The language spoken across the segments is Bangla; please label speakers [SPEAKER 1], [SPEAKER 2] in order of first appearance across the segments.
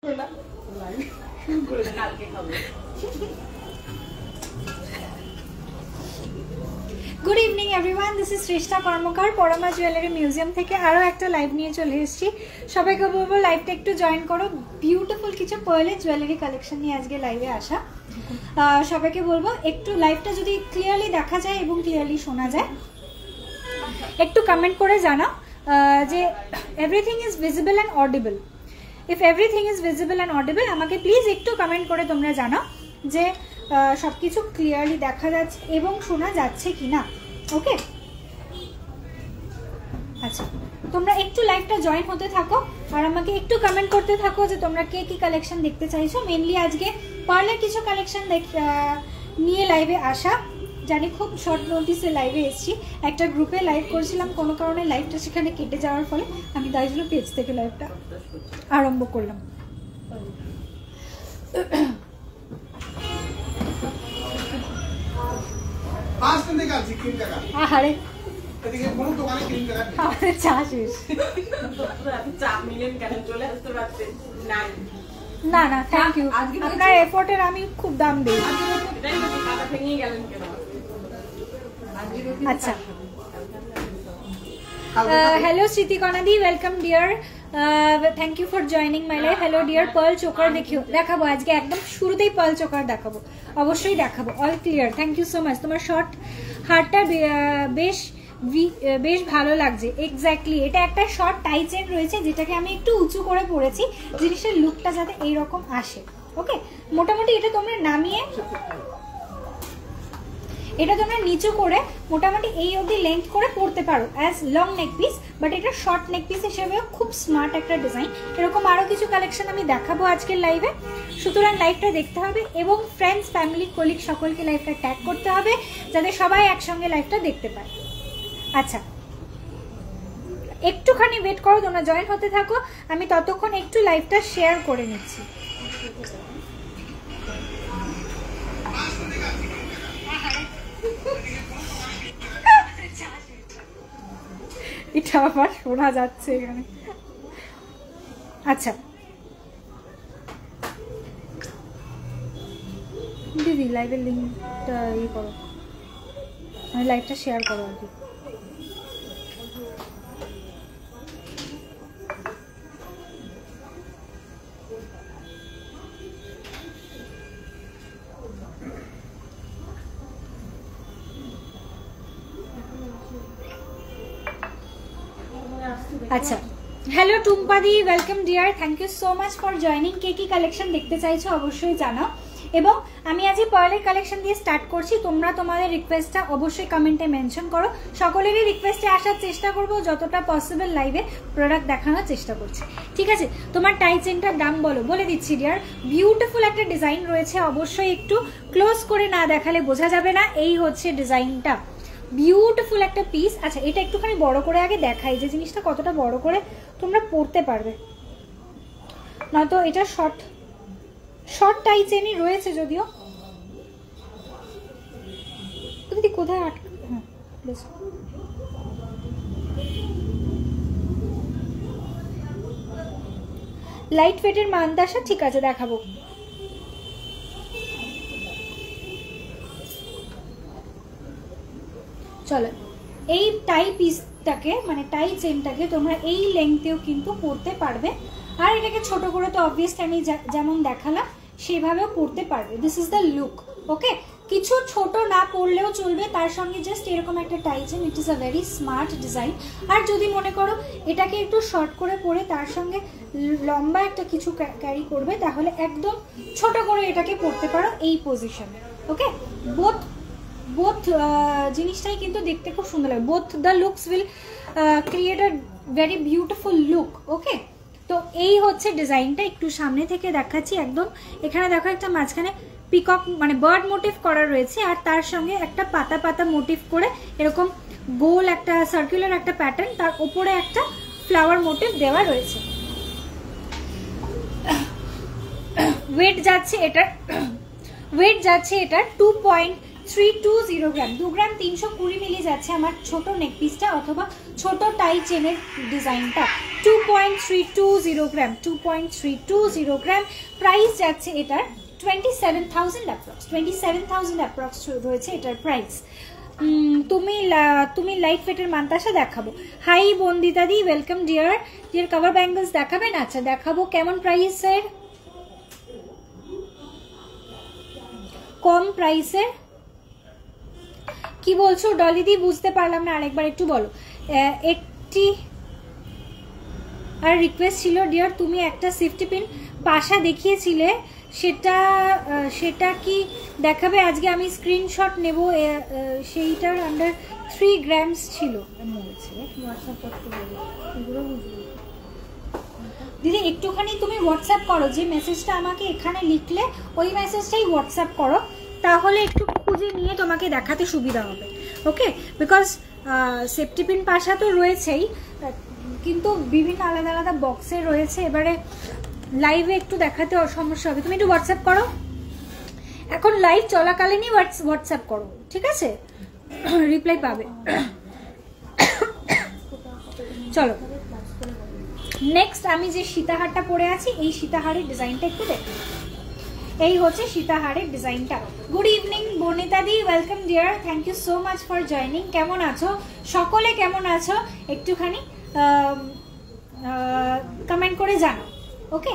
[SPEAKER 1] Good evening everyone, this is Shreshtha Karmakar Parama jewellery museum থেকে আরও একটা লাইভ নিয়ে চলে এসেছি। সবাইকে বলবো লাইভটা একটু জয়েন করো। বিউটিফুল কিছু পার্লের জুয়েলারি কালেকশন নিয়ে আজকে লাইভে আসা। সবাইকে বলবো একটু লাইভটা যদি ক্লিয়ারলি দেখা যায় এবং ক্লিয়ারলি শোনা যায় একটু কমেন্ট করে জানাও যে everything is visible and audible. If everything is visible and audible আমাকে প্লিজ একটু কমেন্ট করে তোমরা জানাও যে সব কিছু ক্লিয়ারলি দেখা যাচ্ছে এবং শোনা যাচ্ছে কিনা। ওকে, আচ্ছা, তোমরা একটু লাইভটা জয়েন হতে থাকো আর আমাকে একটু কমেন্ট করতে থাকো যে তোমরা কে কি কালেকশন দেখতে চাইছো। মেনলি আজকে পার্লের কিছু কালেকশন নিয়ে লাইভে আসা। জানি খুব শর্ট নোটিসে লাইভে এসেছি, একটা গ্রুপে লাইভ করছিলাম, কোনো কারণে লাইভটা সেখানে কেটে যাওয়ার ফলে আমি তাই জন্য পেজ থেকে লাইভটা আরম্ভ করলাম। আরে চা শেষ। না না, থ্যাংক ইউ, আপনার এফোর্টের আমি খুব দাম দিই। আচ্ছা, হ্যালো স্মৃতি কনাদি, welcome dear, thank you for joining my life. Hello dear, pearl choker দেখাবো আজকে, একদম শুরুতেই পার্ল চোকার দেখাবো, অবশ্যই দেখাবো। All clear, thank you so much. তোমার শর্ট হারটা বেশ ভালো লাগছে। এক্স্যাক্টলি, এটা একটা শর্ট টাই চেন রয়েছে যেটাকে আমি একটু উঁচু করে পরেছি, জিনিসের লুকটা যাতে এইরকম আসে। ওকে, মোটামুটি এটা তোমরা নামিয়ে এটা তোমরা নিচু করে মোটামুটি এই অবধি লেন্থ করে পরতে পারো as long neck piece, but এটা শর্ট নেক পিস হিসেবেও খুব স্মার্ট একটা ডিজাইন। এরকম আরও কিছু কালেকশন আমি দেখাবো আজকের লাইভে, সুতরাং লাইভটা দেখতে হবে এবং ফ্রেন্ডস, ফ্যামিলি, কলিগ সকলকে লাইভটা ট্যাগ করতে হবে যাতে সবাই একসঙ্গে লাইভটা দেখতে পায়। আচ্ছা, একটুখানি ওয়েট করো, তোমরা জয়েন হতে থাকো, আমি ততক্ষণ একটু লাইভটা শেয়ার করে নিচ্ছি। এটা আবার শোনা যাচ্ছে এখানে। আচ্ছা দিদি, লাইভের লিঙ্কটা ইয়ে করো, মানে লাইভটা শেয়ার করো আর কি। আচ্ছা, হ্যালো টুম্পাদি, welcome dear, thank you so much for joining. কে কি কালেকশন দেখতে চাইছো অবশ্যই জানাও। এবং আমি আজকে পার্লের কালেকশন দিয়ে স্টার্ট করছি, তোমরা তোমাদের রিকোয়েস্টটা অবশ্যই কমেন্টে মেনশন করো। সকলেরই রিকোয়েস্টে আসার চেষ্টা করব, যতটা পসিবল লাইভে প্রোডাক্ট দেখানোর চেষ্টা করছি। ঠিক আছে, তোমার টাই চেনটার দাম বলে দিচ্ছি ডিয়ার। বিউটিফুল একটা ডিজাইন রয়েছে, অবশ্যই একটু ক্লোজ করে না দেখালে বোঝা যাবে না। এই হচ্ছে ডিজাইনটা, বিউটিফুল একটা পিস। আচ্ছা, এটা একটুখানি বড় করে আগে দেখাই যে জিনিসটা কতটা বড় করে তোমরা পরতে পারবে, নয়তো এটা শর্ট টাই চেনই রয়েছে যদিও। দিদি কোথায় আটকে? হ্যাঁ, লাইট ওয়েটের মানদাসা, ঠিক আছে দেখাবো। চলো, এই টাই পিসটাকে মানে টাই চেনটাকে তোমরা এই লেংথেও কিন্তু পরতে পারবে, আর এটাকে ছোট করে তো অবভিয়াসলি আমি যেমন দেখালাম সেভাবেও পরতে পারবে। This is the look. Okay, কিছু ছোট না পরলেও চলবে, তার সঙ্গে জাস্ট এরকম একটা tie chain, it is a very smart design. আর যদি মনে করো এটাকে একটু শর্ট করে পরে তার সঙ্গে লম্বা একটা কিছু ক্যারি করবে, তাহলে একদম ছোট করে এটাকে পরতে পারো এই পজিশনে। ওকে, বোথ জিনিসটাই কিন্তু দেখতে খুব সুন্দর লাগে। Both the looks will create a very beautiful look. Okay, তো এই হচ্ছে ডিজাইনটা, একটু সামনে থেকে দেখাচ্ছি। একদম এখানে দেখো একটা মাঝখানে পিকক মানে বার্ড মোটিভ করা রয়েছে, আর তার সঙ্গে একটা পাতা পাতা মোটিভ করে এরকম গোল একটা সার্কুলার একটা প্যাটার্ন, তার উপরে একটা ফ্লাওয়ার মোটিভ দেওয়া রয়েছে। ওয়েট যাচ্ছে এটা 2.3 320 গ্রাম, 2 গ্রাম 320 মিলি যাচ্ছে আমার ছোট নেক পিসটা অথবা ছোট টাই চেনের ডিজাইনটা। 2.320 গ্রাম, 2.320 গ্রাম। প্রাইস যাচ্ছে এটার 27,000 অ্যাপ্রক্স, 27,000 অ্যাপ্রক্স রয়েছে এটার প্রাইস। তুমি লাইট ওয়েটের মান্তাসা দেখাবো। Hi Bandita di, welcome dear. Dear cover bangles দেখাবেন? আচ্ছা দেখাবো। কেমন প্রাইসের? কম প্রাইসের? কি বলছো ডলিদি? বুঝতে পারলাম না, আরেকবার একটু বলো। একটি আর রিকোয়েস্ট ছিল ডিয়ার, তুমি একটা সেফটি পিন পাশা দেখিয়েছিলে, সেটা কি দেখাবে আজকে? আমি স্ক্রিনশট নেব। সেইটার আন্ডার 3 গ্রামস ছিল। দিদি একটুখানি তুমি হোয়াটসঅ্যাপ করো, যে মেসেজটা আমাকে এখানে লিখলে ওই মেসেজটাই হোয়াটসঅ্যাপ করো, তাহলে একটু খুঁজে নিয়ে তোমাকে দেখাতে সুবিধা হবে। ওকে, বিকজ সেফটি পিন পাশা তো রয়েছেই, কিন্তু বিভিন্ন আলাদা আলাদা বক্সে রয়েছে, এবারে লাইভে একটু দেখাতে সমস্যা হবে। তুমি একটু হোয়াটসঅ্যাপ করো, এখন লাইভ চলাকালীনই হোয়াটসঅ্যাপ করো, ঠিক আছে? রিপ্লাই পাবে। চলো নেক্সট আমি যে সীতাহারটা পরে আছি, এই সীতাহারের ডিজাইনটা একটু দেখো। এই হচ্ছে সীতাহারের ডিজাইনটা। Good evening Bonita di, welcome dear, thank you so much for joining. কেমন আছো সকলে? কেমন আছো একটুখানি কমেন্ট করে জানাও। ওকে,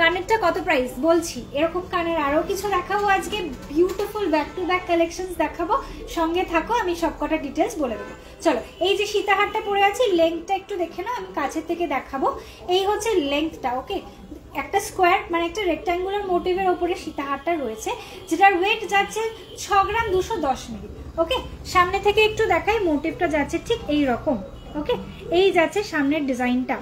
[SPEAKER 1] কানেরটা কত প্রাইস বলছি। এরকম কানের আরো কিছু দেখাবো আজকে, beautiful back to back collections দেখাবো, সঙ্গে থাকো, আমি সবকটা ডিটেলস বলে দেবো। চলো, এই যে সীতাহারটা পরে আছি, লেন্থটা একটু দেখে নাও, আমি কাছের থেকে দেখাবো। এই হচ্ছে লেন্থটা। ওকে, একটা স্কোয়ার মানে একটা রেক্ট্যাঙ্গুলার মোটিভের ওপরে সীতাহারটা রয়েছে, যেটার ওয়েট যাচ্ছে 6 গ্রাম 210 মিলি। ওকে, সামনে থেকে একটু দেখাই, মোটিভটা যাচ্ছে ঠিক এই রকম। ওকে, এই যাচ্ছে সামনের ডিজাইনটা,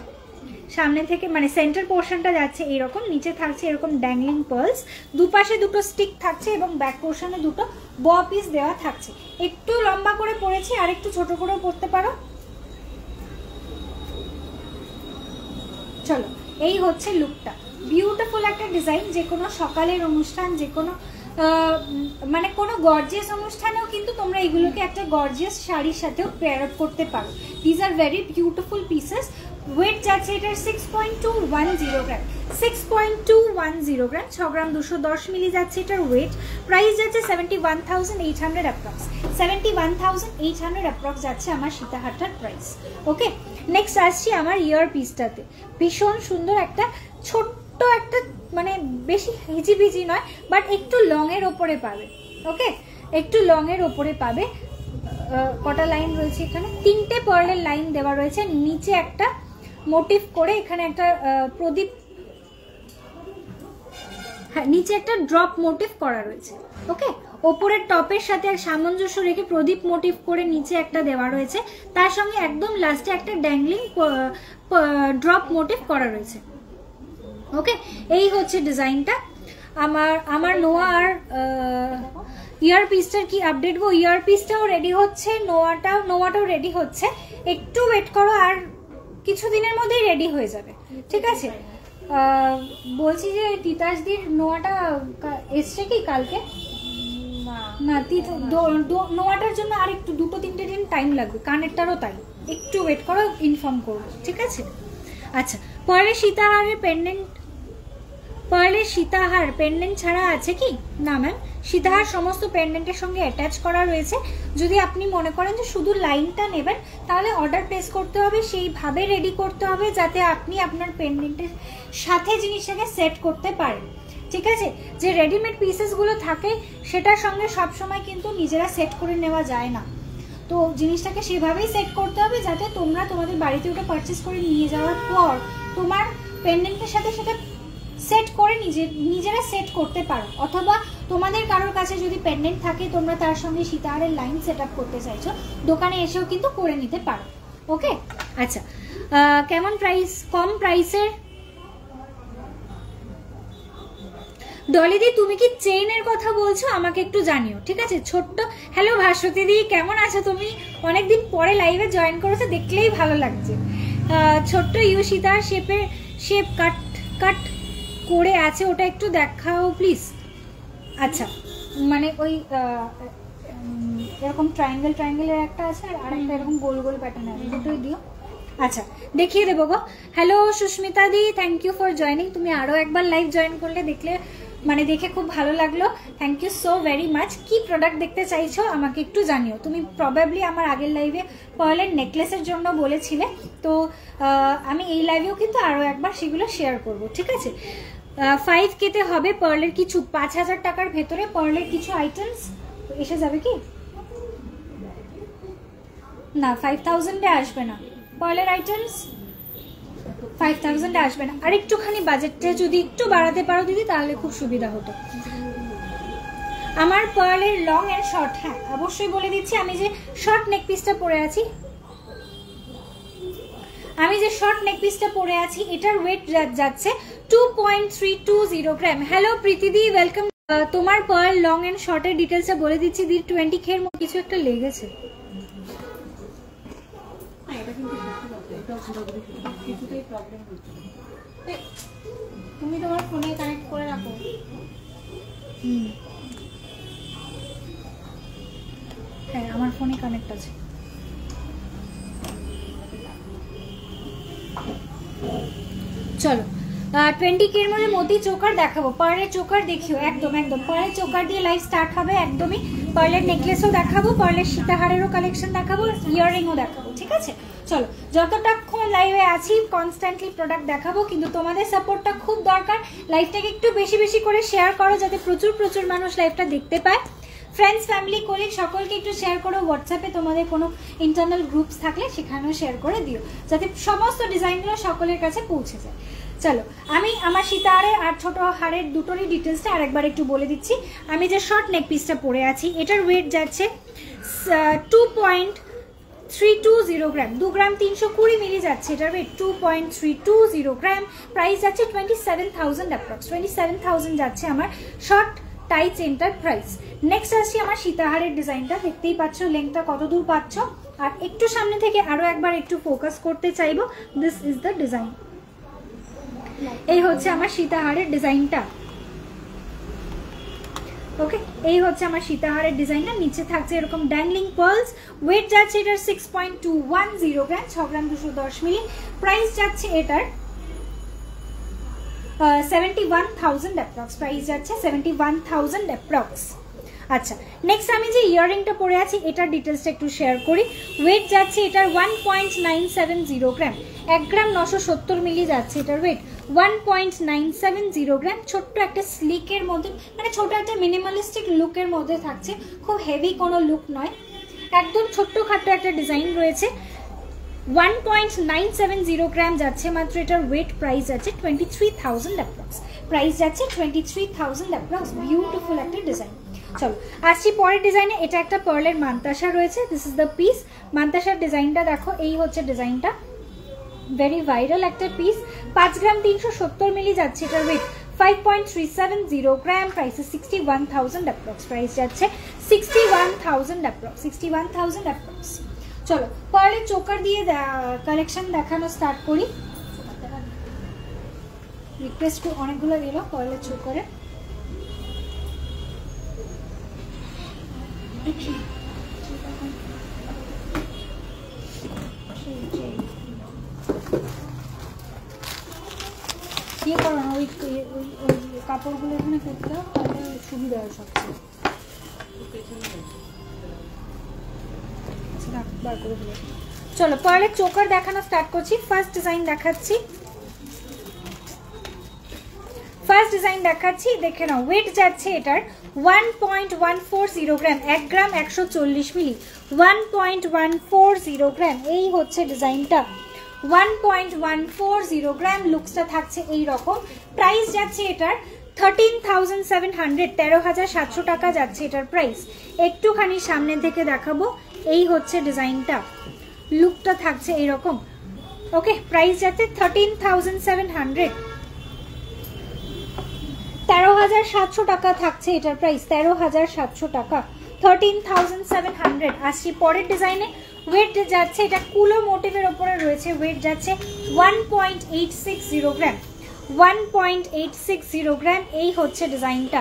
[SPEAKER 1] সামনে থেকে মানে সেন্টার পোর্শনটা যাচ্ছে এইরকম, নিচে থাকছে এরকম ড্যাংলিং পার্লস, দুপাশে দুটো স্টিক থাকছে এবং ব্যাক পোর্শনে দুটো ব পিস দেওয়া থাকছে। একটু লম্বা করে পরেছি, আর একটু ছোট করেও পরতে পারো। চলো, এই হচ্ছে লুকটা, বিউটিফুল একটা ডিজাইন। যে কোনো সকালের অনুষ্ঠান, যে কোনো মানে কোনো গর্জিয়াস অনুষ্ঠানেও কিন্তু তোমরা এগুলোকে একটা গর্জিয়াস শাড়ির সাথেও পেয়ার আপ করতে পারো। These are very beautiful pieces. Weight যাচ্ছে এটার 6.210 গ্রাম, 6.210 গ্রাম, 6 গ্রাম 210 মিলি যাচ্ছে এটার ওয়েট। প্রাইস যাচ্ছে 71,800 অ্যাপ্রক্স, 71,800 অ্যাপ্রক্স যাচ্ছে আমার সীতাহারটার প্রাইস। ওকে, নেক্সট আসছি আমার ইয়ার পিসটাতে। ভীষণ সুন্দর একটা ছোট্ট একটা, মানে বেশি হিজিবিজি নয়, বাট একটু লং এর ওপরে পাবে। ওকে, একটু লং এর ওপরে পাবে। কটা লাইন রয়েছে এখানে? 3টে পার্লের লাইন দেওয়া রয়েছে, নিচে একটা মোটিভ করে এখানে একটা প্রদীপ, হ্যাঁ নিচে একটা ড্রপ মোটিভ করা রয়েছে। ওকে, ওপরের টপের সাথে এক সামঞ্জস্য রেখে প্রদীপ মোটিভ করে নিচে একটা দেওয়া রয়েছে, তার সঙ্গে একদম লাস্টে একটা ড্যাংলিং ড্রপ মোটিভ করা রয়েছে। ওকে, এই হচ্ছে ডিজাইনটা। আমার নোয়া আর ইয়ার পিসটার কি আপডেট গো? ইয়ার পিসটাও রেডি হচ্ছে, নোয়াটাও রেডি হচ্ছে, একটু ওয়েট করো, আর কিছুদিনের মধ্যেই রেডি হয়ে যাবে, ঠিক আছে? বলছি যে তিতাসদির নোয়াটা এসছে কি কালকে? না, নোয়াটার জন্য আর একটু 2-3 দিন টাইম লাগবে, কানেরটারও তাই, একটু ওয়েট করো, ইনফর্ম করবো, ঠিক আছে? আচ্ছা, পার্লের সীতাহার পেন্ডেন্ট ছাড়া আছে কি? না ম্যাম, সীতাহার সমস্ত পেন্ডেন্টের সঙ্গে অ্যাটাচ করা রয়েছে। যদি আপনি মনে করেন যে শুধু লাইনটা নেবেন, তাহলে অর্ডার প্লেস করতে হবে, সেইভাবে রেডি করতে হবে যাতে আপনি আপনার পেন্ডেন্টের সাথে জিনিসটাকে সেট করতে পারেন, ঠিক আছে? যে রেডিমেড পিসেসগুলো থাকে সেটার সঙ্গে সবসময় কিন্তু নিজেরা সেট করে নেওয়া যায় না, তো জিনিসটাকে সেভাবেই সেট করতে হবে যাতে তোমরা তোমাদের বাড়িতে ওটা পারচেস করে নিয়ে যাওয়ার পর তোমার পেন্ডেন্টের সাথে সেটা সেট করে নিজেরা সেট করতে পারো। অথবা তোমাদের কারোর কাছে যদি পেন্ডেন্ট থাকে, তোমরা তার সঙ্গে সীতাহারের লাইন সেট আপ করতে চাইছো, দোকানে এসেও কিন্তু করে নিতে পারো। ওকে, আচ্ছা, কেমন প্রাইস? কম প্রাইসের? ডলিদি তুমি কি চেইনের কথা বলছো? আমাকে একটু জানিও, ঠিক আছে? ছোট্ট হ্যালো ভাস্বতী দি, কেমন আছো তুমি? অনেকদিন পরে লাইভে জয়েন করেছো, দেখলেই ভালো লাগছে। ছোট্ট ইউ সীতার শেপ কাট করে আছে, ওটা একটু দেখাও প্লিজ। আচ্ছা, মানে ওই এরকম ট্রায়াঙ্গেলের একটা আছে আর আরেকটা এরকম গোল গোল প্যাটার্ন আছে, দুটোই দিও। আচ্ছা দেখিয়ে দেবো গো। Hello Susmita di, thank you for joining. তুমি আরও একবার লাইভ জয়েন করলে, দেখলে মানে দেখে খুব ভালো লাগলো, thank you so very much. কি প্রোডাক্ট দেখতে চাইছো আমাকে একটু জানিও। তুমি প্রবাবলি আমার আগের লাইভে পার্লের নেকলেসের জন্য বলেছিলে, তো আমি এই লাইভেও কিন্তু আরও একবার সেগুলো শেয়ার করব, ঠিক আছে? 5K-তে হবে পার্লের কিছু, 5000 টাকার ভেতরে পার্লের কিছু আইটেমস এসে যাবে কি না? 5000-এ আসবে না পার্লের আইটেমস, 5000-এ আসবে না। আর একটুখানি বাজেটটা যদি একটু বাড়াতে পারো দিদি তাহলে খুব সুবিধা হতো। আমার পার্লের লং এন্ড শর্ট, হ্যাঁ অবশ্যই বলে দিচ্ছি। আমি যে শর্ট নেক পিসটা পরে আছি, এটার ওয়েট যাচ্ছে 2.320 গ্রাম। হ্যালো প্রীতিদি, ওয়েলকাম। তোমার পার্ল লং এন্ড শর্টের ডিটেলসটা বলে দিচ্ছি। 20K এর মতো কিছু একটা লেগেছে।
[SPEAKER 2] তুমি তোমার ফোনে কানেক্ট করে রাখো।
[SPEAKER 1] হ্যাঁ আমার ফোনে কানেক্ট আছে। চলো 20K এর মধ্যে মোতি চোকার দেখাবো। পার্লের চোকার দেখিও, একদম একদম পার্লের চোকার দিয়ে লাইভ স্টার্ট হবে একদমই। পার্লের নেকলেসও দেখাবো, পার্লের সীতাহারেরও কালেকশন দেখাবো, ইয়াররিংও দেখাবো, ঠিক আছে? চলো যতটাক্ষণ লাইভে আছি কনস্ট্যান্টলি প্রোডাক্ট দেখাবো, কিন্তু তোমাদের সাপোর্টটা খুব দরকার। লাইভটাকে একটু বেশি বেশি করে শেয়ার করো যাতে প্রচুর প্রচুর মানুষ লাইভটা দেখতে পায়। ফ্রেন্ডস, ফ্যামিলি, কলিগ সকলকে একটু শেয়ার করো। হোয়াটসঅ্যাপে তোমাদের কোনো ইন্টারনাল গ্রুপস থাকলে সেখানেও শেয়ার করে দিও যাতে সমস্ত ডিজাইনগুলো সকলের কাছে পৌঁছে যায়। চলো আমি আমার সীতাহারের আর ছোট হারের দুটোরই ডিটেলসটা আরেকবার একটু বলে দিচ্ছি। আমি যে শর্ট নেক পিসটা পরে আছি এটার ওয়েট যাচ্ছে 2.320 গ্রাম, 2 গ্রাম 320 মিলি যাচ্ছে এটার ওয়েট, 2.320 গ্রাম। প্রাইস যাচ্ছে 27,000 অ্যাপ্রক্স, 27,000 যাচ্ছে আমার শর্ট টাই চেনটার প্রাইস। নেক্সট আসছি আমার সীতাহারের ডিজাইনটা, দেখতেই পাচ্ছ লেংথটা কত দূর পাচ্ছ। আর একটু সামনে থেকে আরো একবার একটু ফোকাস করতে চাইবো। This is the design. এই হচ্ছে আমার সীতাহারের ডিজাইনটা। ওকে, এই হচ্ছে আমার সীতাহারের ডিজাইনটা। নিচে থাকছে এরকম ড্যাংলিং পার্লস। ওয়েট যাচ্ছে এটার 6.210 গ্রাম, 6 গ্রাম 210 মিলি। প্রাইস যাচ্ছে এটার 71,000 অ্যাপ্রক্স, প্রাইস যাচ্ছে 71,000 অ্যাপ্রক্স। আচ্ছা নেক্সট আমি যে ইয়াররিংটা পরে আছি এটার ডিটেলসটা একটু শেয়ার করি। ওয়েট যাচ্ছে এটার 1.970 গ্রাম, 1 গ্রাম 970 মিলি যাচ্ছে এটার ওয়েট, 1.970 গ্রাম। ছোট্ট একটা স্লিকের মধ্যে, মানে ছোট একটা মিনিমালিস্টিক লুকের মধ্যে থাকছে, খুব হেভি কোনো লুক নয়, একদম ছোট্টখাট্ট একটা ডিজাইন রয়েছে। 1.970 গ্রাম যাচ্ছে মাত্র এটার ওয়েট। প্রাইস যাচ্ছে 23,000 অ্যাপ্রক্স, প্রাইস যাচ্ছে 23,000 অ্যাপ্রক্স। বিউটিফুল একটা ডিজাইন। চলো আসছি পরের ডিজাইনে। এটা একটা পার্লের মান্তাসা রয়েছে, দিস ইজ দ্য পিস। মান্তাসার ডিজাইনটা দেখো, এই হচ্ছে ডিজাইনটা, ভেরি ভাইরাল একটা পিস। 5 গ্রাম 370 মিলি যাচ্ছে এটার ওয়েট, 5.370 গ্রাম। প্রাইস 61,000 অ্যাপ্রক্স, প্রাইস যাচ্ছে 61,000 অ্যাপ্রক্স, 61,000 অ্যাপ্রক্স। চলো পার্লের চোকার দিয়ে কালেকশন দেখানো স্টার্ট করি। রিকোয়েস্ট অনেকগুলো এলো পার্লের চোকারে। ইয়ে করো না, ওই কাপড়গুলো এখানে করতে হবে, তাহলে সুবিধা হয় সবচেয়ে। চলো পার্লের চোকার দেখানো স্টার্ট করছি। ফার্স্ট ডিজাইন দেখাচ্ছি, দেখে নাও। ওয়েট যাচ্ছে এটার 1.140 গ্রাম, 1 গ্রাম 140 মিলি, 1.140 গ্রাম। এই হচ্ছে ডিজাইনটা, 1.140 গ্রাম। লুকসটা থাকছে এই রকম। প্রাইস যাচ্ছে এটার 13,700, 13,700 টাকা যাচ্ছে এটার প্রাইস। একটুখানি সামনে থেকে দেখাবো, এই হচ্ছে ডিজাইনটা, লুকটা থাকছে এইরকম। ওকে, প্রাইস যাচ্ছে 13,700, 13,700 টাকা থাকছে এটার প্রাইস, 13,700 টাকা, 13,700। আসছি পরের ডিজাইনে। ওয়েট যাচ্ছে, এটা কুলো মোটিভের ওপরে রয়েছে, ওয়েট যাচ্ছে 1.860 গ্রাম, 1.860 গ্রাম, এই হচ্ছে ডিজাইনটা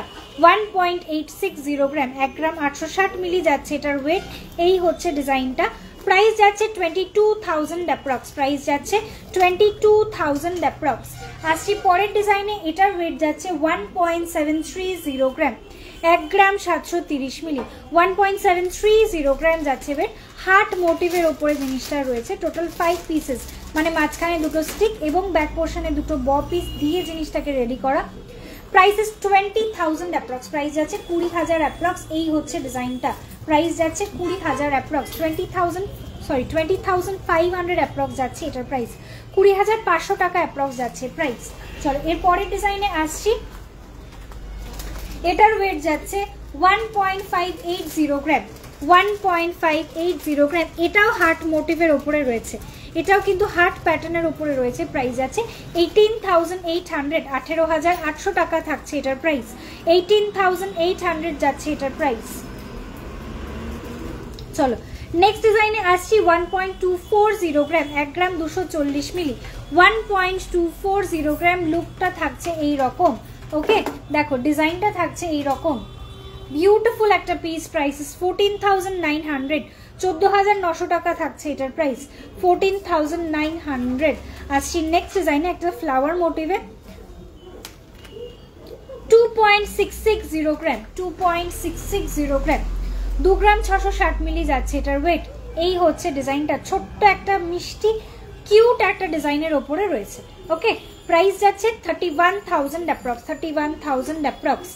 [SPEAKER 1] 1.860 গ্রাম, 1 গ্রাম 860 মিলি যাচ্ছে এটার ওয়েট, এই হচ্ছে ডিজাইনটা। প্রাইস যাচ্ছে 22,000 অ্যাপ্রক্স, প্রাইস যাচ্ছে 22,000 অ্যাপ্রক্স। আসছি পরের ডিজাইনে, এটার ওয়েট যাচ্ছে 1.730 গ্রাম, 1 গ্রাম 730 মিলি, 1.730 গ্রাম যাচ্ছে ওয়েট। হার্ট মোটিভের ওপরে জিনিসটা রয়েছে, টোটাল 5 পিসেস, মানে মাঝখানে দুটো স্টিক এবং ব্যাক পোর্শনে দুটো ব পিস দিয়ে জিনিসটাকে রেডি করা। প্রাইস ইস 20,000 অ্যাপ্রক্স, প্রাইস যাচ্ছে 20,000 অ্যাপ্রক্স, এই হচ্ছে ডিজাইনটা। প্রাইস যাচ্ছে 20,000 অ্যাপ্রক্স, 20,500 অ্যাপ্রক্স যাচ্ছে এটার প্রাইস, 20,500 টাকা অ্যাপ্রক্স যাচ্ছে প্রাইস। চলো এর পরের ডিজাইনে আসছি, এটার ওয়েট যাচ্ছে 1.580 গ্রাম, 1.580 গ্রাম, এটাও হার্ট মোটিভের ওপরে রয়েছে, এটাও কিন্তু হার্ট প্যাটার্নের উপরে রয়েছে। প্রাইস আছে 18,800, 18,800 টাকা থাকছে এটার প্রাইস, 18,800 যাচ্ছে এটার প্রাইস। চলো নেক্সট ডিজাইনে আসছি 1.240 গ্রাম, 1 গ্রাম 240 মিলি, 1.240 গ্রাম। লুকটা থাকছে এই রকম, ওকে দেখো ডিজাইনটা থাকছে এই রকম, বিউটিফুল একটা পিস। প্রাইস ইস 14,900, 14,900 টাকা থাকছে এটার প্রাইস, 14,900। আসছি নেক্সট ডিজাইনে, একটা ফ্লাওয়ার মোটিভে 2.660 গ্রাম, 2.660 গ্রাম, 2 গ্রাম 660 মিলি যাচ্ছে এটার ওয়েট, এই হচ্ছে ডিজাইনটা। ছোট্ট একটা মিষ্টি কিউট একটা ডিজাইনের ওপরে রয়েছে, ওকে। প্রাইস যাচ্ছে 31,000 অ্যাপ্রক্স, 31,000 অ্যাপ্রক্স।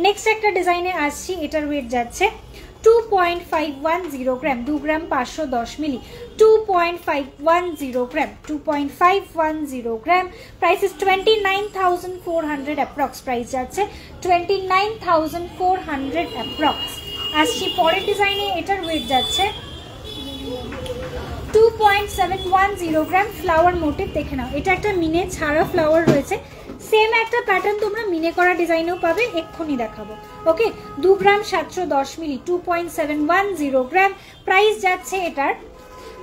[SPEAKER 1] নেক্সট একটা ডিজাইনে আসছি, এটার ওয়েট যাচ্ছে 2.510 গ্রাম, 2 গ্রাম 510 মিলি, 2.510 গ্রাম, 2.510 গ্রাম। প্রাইস ইস 29,400 অ্যাপ্রক্স, প্রাইস যাচ্ছে 29,400 অ্যাপ্রক্স। আসছি পরের ডিজাইনে, এটার ওয়েট যাচ্ছে 2.710 গ্রাম, ফ্লাওয়ার মোটিভ। দেখে নাও এটা একটা মিনে ছাড়া ফ্লাওয়ার রয়েছে, সেম একটা প্যাটার্ন তোমরা মিনে করা ডিজাইনেও পাবে, এক্ষুনি দেখাবো, ওকে। 2 গ্রাম 710 মিলি, 2.710 গ্রাম। প্রাইস যাচ্ছে এটার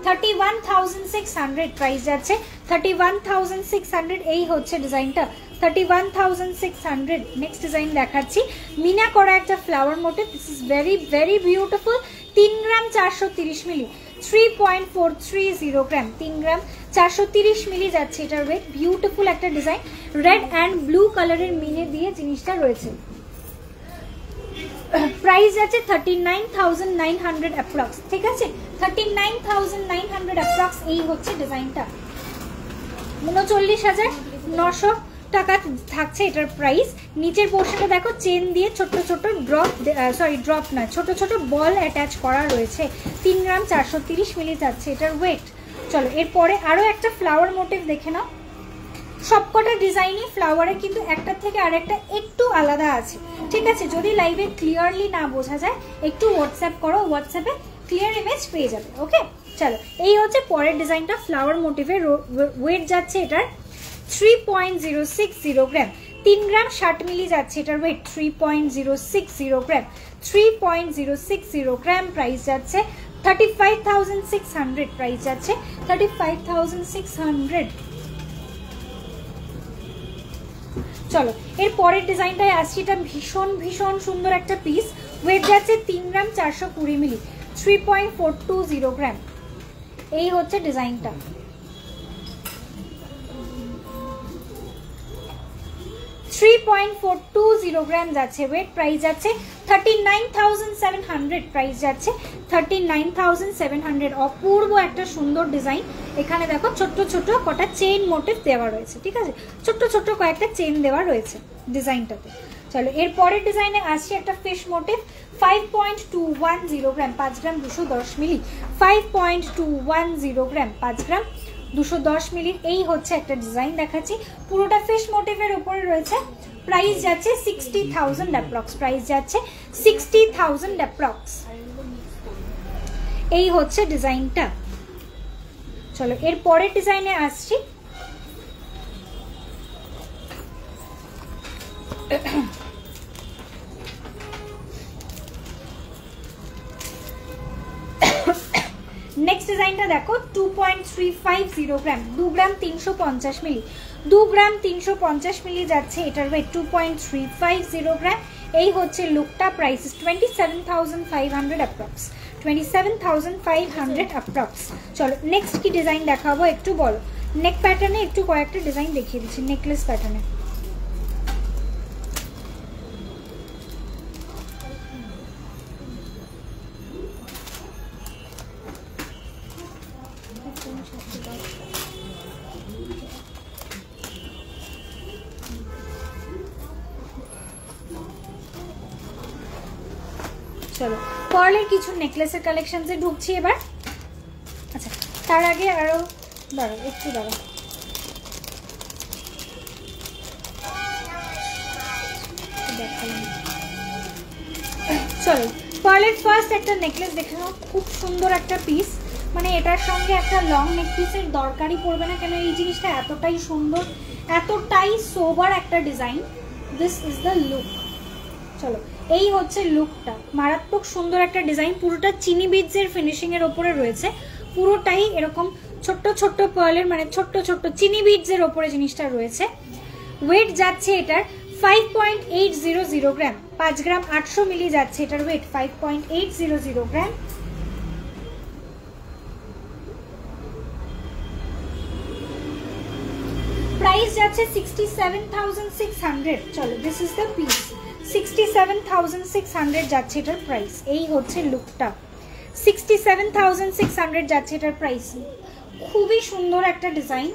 [SPEAKER 1] 31,600, প্রাইস যাচ্ছে 31,600, এই হচ্ছে ডিজাইনটা 31,600। নেক্সট ডিজাইন দেখাচ্ছি, মিনা করা একটা flower motive, this is very very beautiful. 3 gram 430 milli, 3.430 gram, 3 gram 430 milli যাচ্ছে এটার ওয়েট। বিউটিফুল একটা ডিজাইন, রেড অ্যান্ড ব্লু কালারের মিনে দিয়ে জিনিসটা রয়েছে। প্রাইস যাচ্ছে 39,900 অ্যাপ্রক্স, ঠিক আছে 39,900 অ্যাপ্রক্স, এই হচ্ছে ডিজাইনটা। 39,900 টাকা থাকছে এটার প্রাইস। নিচের পোর্শনে দেখো চেন দিয়ে ছোট ছোট ড্রপ না, ছোট ছোট বল অ্যাটাচ করা রয়েছে। 3 গ্রাম 430 মিলি যাচ্ছে এটার ওয়েট। চলো এরপরে আরও একটা ফ্লাওয়ার মোটিভ দেখে নাও। সবকটা ডিজাইনই ফ্লাওয়ারে কিন্তু একটার থেকে আরেকটা একটু আলাদা আছে, ঠিক আছে। যদি লাইভে ক্লিয়ারলি না বোঝা যায় একটু হোয়াটসঅ্যাপ করো, হোয়াটসঅ্যাপে ক্লিয়ার ইমেজ পেয়ে যাবে, ওকে। চলো এই হচ্ছে পরের ডিজাইনটা, ফ্লাওয়ার মোটিভের। ওয়েট যাচ্ছে এটার 3.060 গ্রাম, 3 গ্রাম 60 মিলি যাচ্ছে এটার ওয়েট, 3.060 গ্রাম, 3.060 গ্রাম। প্রাইস যাচ্ছে 35,600, প্রাইস যাচ্ছে 35,600। চলো এর পরের ডিজাইনটায় আসছি, এটা ভীষণ ভীষণ সুন্দর একটা পিস। ওয়েট যাচ্ছে 3 গ্রাম 420 মিলি, 3.420 গ্রাম, এই হচ্ছে ডিজাইনটা। 3.420 গ্রাম যাচ্ছে ওয়েট। প্রাইস যাচ্ছে 39,700, প্রাইস যাচ্ছে 39,700। অপূর্ব একটা সুন্দর ডিজাইন। এখানে দেখো ছোট্ট ছোট্ট কটা চেইন মোটিভ দেওয়া রয়েছে, ঠিক আছে, ছোট্ট ছোট্ট কয়েকটা চেইন দেওয়া রয়েছে ডিজাইনটাতে। চলো এর পরের ডিজাইনে আসছে একটা ফিশ মোটিভ, 5.210 গ্রাম, 5 গ্রাম 210 মিলি, 5.210 গ্রাম, 5 গ্রাম 210 মিলি, এই হচ্ছে একটা ডিজাইন দেখাচ্ছি। পুরোটা ফিশ মোটিভের উপরে রয়েছে। প্রাইস যাচ্ছে 60,000 অ্যাপ্রক্স, প্রাইস যাচ্ছে 60,000 অ্যাপ্রক্স, এই হচ্ছে ডিজাইনটা। চলো এর পরের ডিজাইনে আসছি। নেক্সট ডিজাইনটা দেখো, 2.350 গ্রাম, 2 গ্রাম 350 মিলি, 2 গ্রাম 350 মিলি যাচ্ছে, এটার ওয়েট 2.350 গ্রাম। এই হচ্ছে লুকটা, প্রাইস 27,500 অ্যাপ্রক্স, 27,500 অ্যাপ্রক্স। চলো নেক্সট কি ডিজাইন দেখাবো একটু বলো। নেক প্যাটার্নে একটু কয়েকটা ডিজাইন দেখিয়ে দিচ্ছি, নেকলেস প্যাটার্নে। চলো পার্লের কিছু নেকলেসের কালেকশনসে ঢুকছি এবার। আচ্ছা তার আগে আরো দাঁড়াও একটু দাঁড়াও, চলো পার্লের ফার্স্ট একটা নেকলেস দেখে নাও, খুব সুন্দর একটা পিস। মানে এটার সঙ্গে একটা লং নেক পিসের দরকারই পড়বে না, কেন এই জিনিসটা এতটাই সুন্দর, এতটাই সোবার একটা design. This is the look. চলো এই হচ্ছে লুকটা, মারাত্মক সুন্দর একটা ডিজাইন, পুরোটা চিনি বিডসের ফিনিশিং এর ওপরে রয়েছে, পুরোটাই এরকম ছোট্ট ছোট্ট পার্লের মানে ছোট্ট ছোট্ট চিনি বিডসের ওপরে জিনিসটা রয়েছে। ওয়েট যাচ্ছে এটার 5.800 গ্রাম, 5 গ্রাম 800 মিলি যাচ্ছে এটার ওয়েট, 5.800 গ্রাম। প্রাইস যাচ্ছে 67,600। চলো দিস ইজ দ্য পিস, 67,600 যাচ্ছে এটার প্রাইস। এই হচ্ছে লুকটা, 67,600 যাচ্ছে এটার প্রাইস। খুবই সুন্দর একটা ডিজাইন,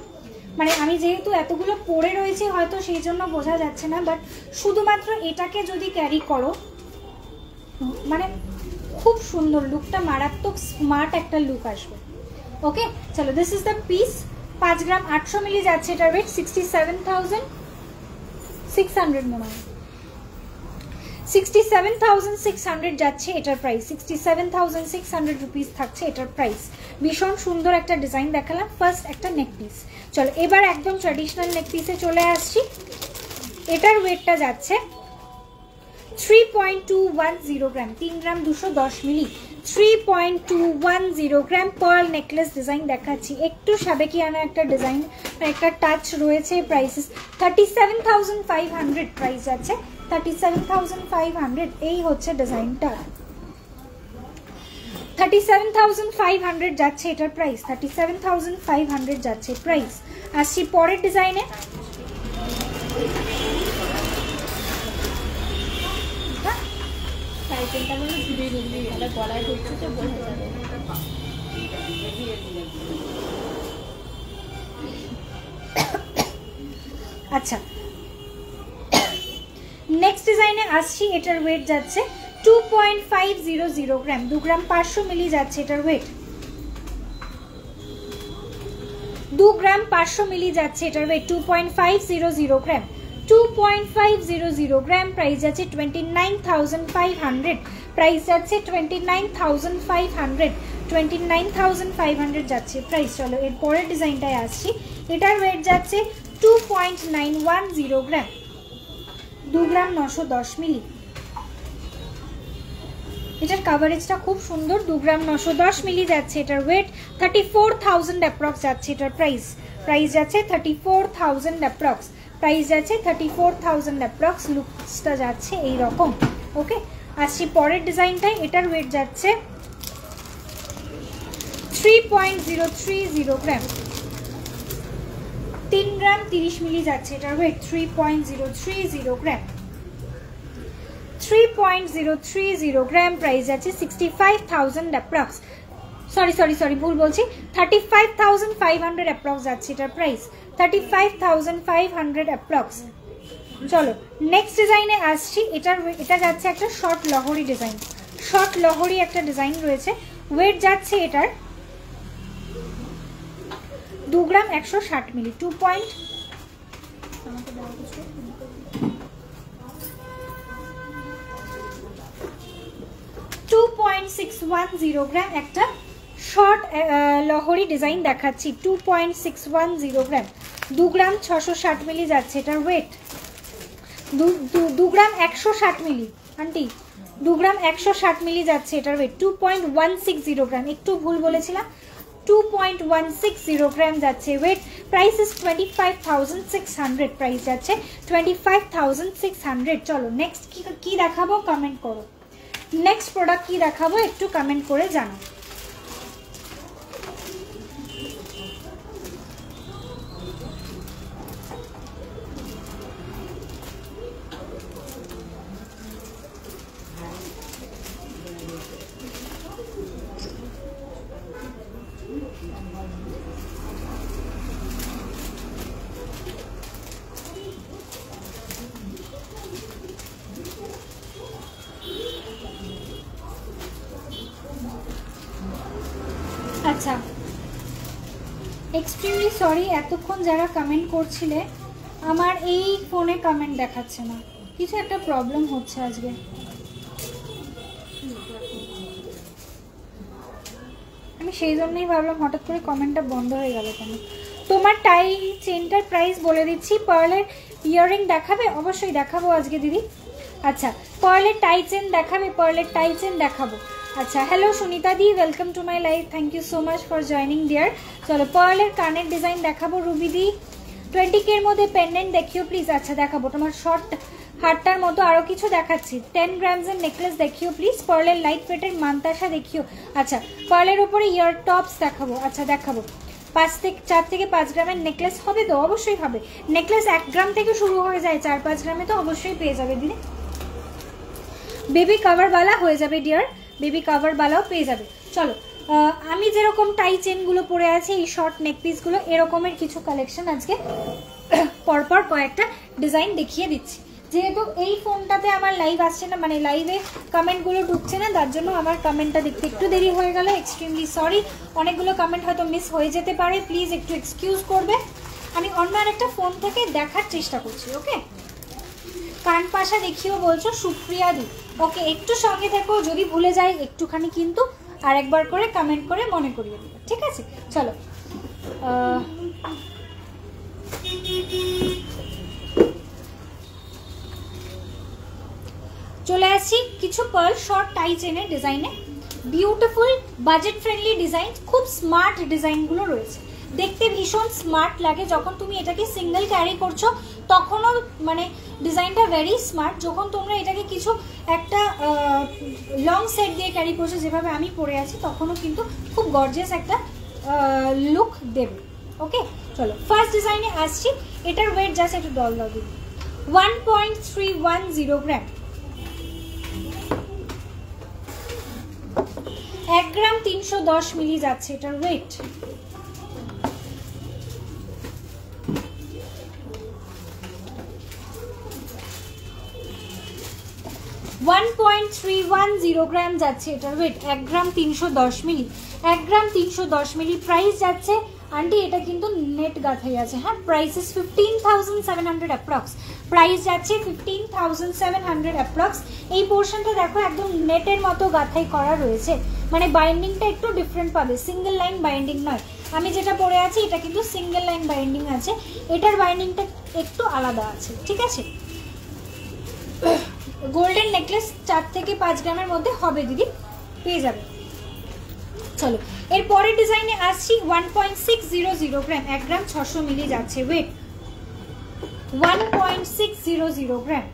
[SPEAKER 1] মানে আমি যেহেতু এতগুলো পরে রয়েছে হয়তো সেই জন্য বোঝা যাচ্ছে না, বাট শুধুমাত্র এটাকে যদি ক্যারি করো মানে খুব সুন্দর লুকটা, মারাত্মক স্মার্ট একটা লুক আসবে। ওকে চলো দিস ইজ দ্য পিস, 5 গ্রাম 800 মিলি যাচ্ছে এটার ওয়েট, 67,600 মনে হয়, 67,600 যাচ্ছে এটার প্রাইস, 67,600 রুপিস থাকছে এটার প্রাইস। ভীষণ সুন্দর একটা ডিজাইন দেখালাম, ফার্স্ট একটা নেক পিস। চলো এবার একদম ট্র্যাডিশনাল নেক পিসে চলে আসছি। এটার ওয়েটটা যাচ্ছে 3.210 গ্রাম, 3 গ্রাম 210 মিলি, 3.210 গ্রাম পার্ল নেকলেস ডিজাইন দেখাচ্ছি। একটু সাবেকিয়ানা একটা ডিজাইন, একটা টাচ রয়েছে। প্রাইসেস 37,500 প্রাইস যাচ্ছে, 37,500। এই হচ্ছে ডিজাইনটা, 37,500 যাচ্ছে এটার প্রাইস, 37,500 যাচ্ছে প্রাইস। আসছি পরের ডিজাইনে। আচ্ছা নেক্সট ডিজাইনে আসছি। এটার ওয়েট যাচ্ছে 2.500 গ্রাম, 2 গ্রাম 500 মিলি যাচ্ছে এটার ওয়েট, 2 গ্রাম 500 মিলি যাচ্ছে এটার ওয়েট, 2.500 গ্রাম, 2.500 গ্রাম। প্রাইস যাচ্ছে 29,500, প্রাইস যাচ্ছে 29,500, 29,500 যাচ্ছে প্রাইস। চলো এর পরের ডিজাইনটায় আসছি। এটার ওয়েট যাচ্ছে 2.910 গ্রাম, 2 গ্রাম 910 মিলি। এটার কাভারেজটা খুব সুন্দর, 2 গ্রাম 910 মিলি যাচ্ছে এটার ওয়েট, 34,000 অ্যাপ্রক্স যাচ্ছে এটার প্রাইস। প্রাইস যাচ্ছে 34,000 অ্যাপ্রক্স, প্রাইস যাচ্ছে 34,000 অ্যাপ্রক্স। লুকসটা যাচ্ছে এই রকম। ওকে আসছি পরের ডিজাইনটায়। এটার ওয়েট যাচ্ছে 3.030 গ্রাম, 3 গ্রাম 30 মিলি যাচ্ছে এটার ওয়েট, 3.030 গ্রাম, 3.030 গ্রাম। প্রাইস যাচ্ছে 65,000 অ্যাপ্রক্স, সরি ভুল বলছি, 35,500 অ্যাপ্রক্স যাচ্ছে এটার প্রাইস, 35,500 অ্যাপ্রক্স। চলো নেক্সট ডিজাইনে আসছি। এটা যাচ্ছে একটা শর্ট লহরি ডিজাইন, শর্ট লহরি একটা ডিজাইন রয়েছে। ওয়েট যাচ্ছে এটার 2 গ্রাম 160 মিলি, 2.610 গ্রাম। একটা শর্ট লহরি ডিজাইন দেখাচ্ছি, 2.610 গ্রাম, 2 গ্রাম 660 মিলি যাচ্ছে এটার ওয়েট, 2 গ্রাম 160 মিলি আন্টি, 2 গ্রাম 160 মিলি যাচ্ছে এটার ওয়েট, 2.160 গ্রাম। একটু ভুল বলেছিলাম, 2.160 গ্রাম যাচ্ছে ওয়েট। প্রাইস ইজ 25,600, প্রাইস যাচ্ছে 25,600। চলো নেক্সট কি দেখাবো কমেন্ট করো, নেক্সট প্রোডাক্ট কি দেখাবো একটু কমেন্ট করে জানো। আচ্ছা, এক্সট্রিমলি সরি, এতক্ষণ যারা কমেন্ট করছিলে আমার এই ফোনে কমেন্ট দেখাচ্ছে না, কিছু একটা প্রবলেম হচ্ছে আজকে। আমি সেই জন্যই ভাবলাম হঠাৎ করে কমেন্টটা বন্ধ হয়ে গেল কেন। তোমার টাই চেনটার প্রাইস বলে দিচ্ছি। পার্লের ইয়াররিং দেখাবে? অবশ্যই দেখাবো আজকে দিদি। আচ্ছা, পার্লের টাই চেন দেখাবে? পার্লের টাই চেন দেখাবো। আচ্ছা, hello Sunita di, welcome to my live, thank you so much for joining dear. চলো পার্লের কানের ডিজাইন দেখাবো রুবি দি। 20K এর মধ্যে পেন্ডেন্ট দেখিও প্লিজ। আচ্ছা দেখাবো, তোমার শর্ট হারটার মতো আরো কিছু দেখাচ্ছি। 10 গ্রামসের নেকলেস দেখিও প্লিজ। পার্লের লাইট ওয়েটের মান্তাসা দেখিও। আচ্ছা, পার্লের উপরে ইয়ার টপস দেখাবো। আচ্ছা দেখাবো, 4 থেকে 5 গ্রামের নেকলেস হবে তো? অবশ্যই হবে। নেকলেস 1 গ্রাম থেকে শুরু হয়ে যায়, 4-5 গ্রামে তো অবশ্যই পেয়ে যাবে দিদি। বেবি কাভারওয়ালা হয়ে যাবে ডিয়ার, বেবি কাভারওয়ালাও পেয়ে যাবে। চলো, আমি যেরকম টাই চেনগুলো পরে আছে, এই শর্ট নেক পিসগুলো, এরকমের কিছু কালেকশন আজকে পরপর কয়েকটা ডিজাইন দেখিয়ে দিচ্ছি। যেহেতু এই ফোনটাতে আমার লাইভ আসছে না, মানে লাইভে কমেন্টগুলো ঢুকছে না, তার জন্য আমার কমেন্টটা দেখতে একটু দেরি হয়ে গেল, এক্সট্রিমলি সরি। অনেকগুলো কমেন্ট হয়তো মিস হয়ে যেতে পারে, প্লিজ একটু এক্সকিউজ করবে। আমি অন্য আরেকটা ফোন থেকে দেখার চেষ্টা করছি। ওকে, কান পাশা দেখিও বলছো সুপ্রিয়া দি। ওকে, একটু সঙ্গে থেকো, যদি ভুলে যাই একটুখানি কিন্তু আর একবার করে কমেন্ট করে মনে করিয়ে দেবে, ঠিক আছে? চলো, চলে আসছি কিছু পার্ল শর্ট টাই চেনের ডিজাইনে। বিউটিফুল বাজেট ফ্রেন্ডলি ডিজাইন, খুব স্মার্ট ডিজাইনগুলো রয়েছে, দেখতে ভীষণ স্মার্ট লাগে। যখন তুমি এটাকে সিঙ্গেল ক্যারি করছো তখনও মানে ডিজাইনটা ভেরি স্মার্ট। যখন তোমরা এটাকে কিছু একটা লং সেট দিয়ে ক্যারি করছো, যেভাবে আমি পরে আছি, তখনও কিন্তু খুব গর্জিয়াস একটা লুক দেবে। ওকে, চলো ফার্স্ট ডিজাইনে আসছি। এটার ওয়েট জাস্ট একটু ডল দাও দিদি, 1.310 গ্রাম, 1 গ্রাম 310 মিলি যাচ্ছে এটার ওয়েট। গ্রাম যাচ্ছে এটার ওয়েট, 1 গ্রাম 310 মিলি, 1 গ্রাম 310 মিলি। প্রাইস যাচ্ছে আন্টি, এটা কিন্তু নেট গাঁথাই আছে, হ্যাঁ। প্রাইস ইজ 15,700 অ্যাপ্রক্স, প্রাইস যাচ্ছে 15,700 অ্যাপ্রক্স। এই পোর্শনটা দেখো একদম নেটের মতো গাঁথাই করা রয়েছে, মানে বাইন্ডিংটা একটু ডিফারেন্ট পাবে, সিঙ্গেল লাইন বাইন্ডিং নয়। আমি যেটা পরে আছি এটা কিন্তু সিঙ্গেল লাইন বাইন্ডিং আছে, এটার বাইন্ডিংটা একটু আলাদা আছে, ঠিক আছে? গোল্ডেন নেকলেস 4 থেকে 5 গ্রামের মধ্যে হবে দিদি, পেয়ে যাবে। চলো এর পরের ডিজাইনে আসছি। 1.600 গ্রাম, 1 গ্রাম 600 মিলি যাচ্ছে ওয়েট, 1.600 গ্রাম।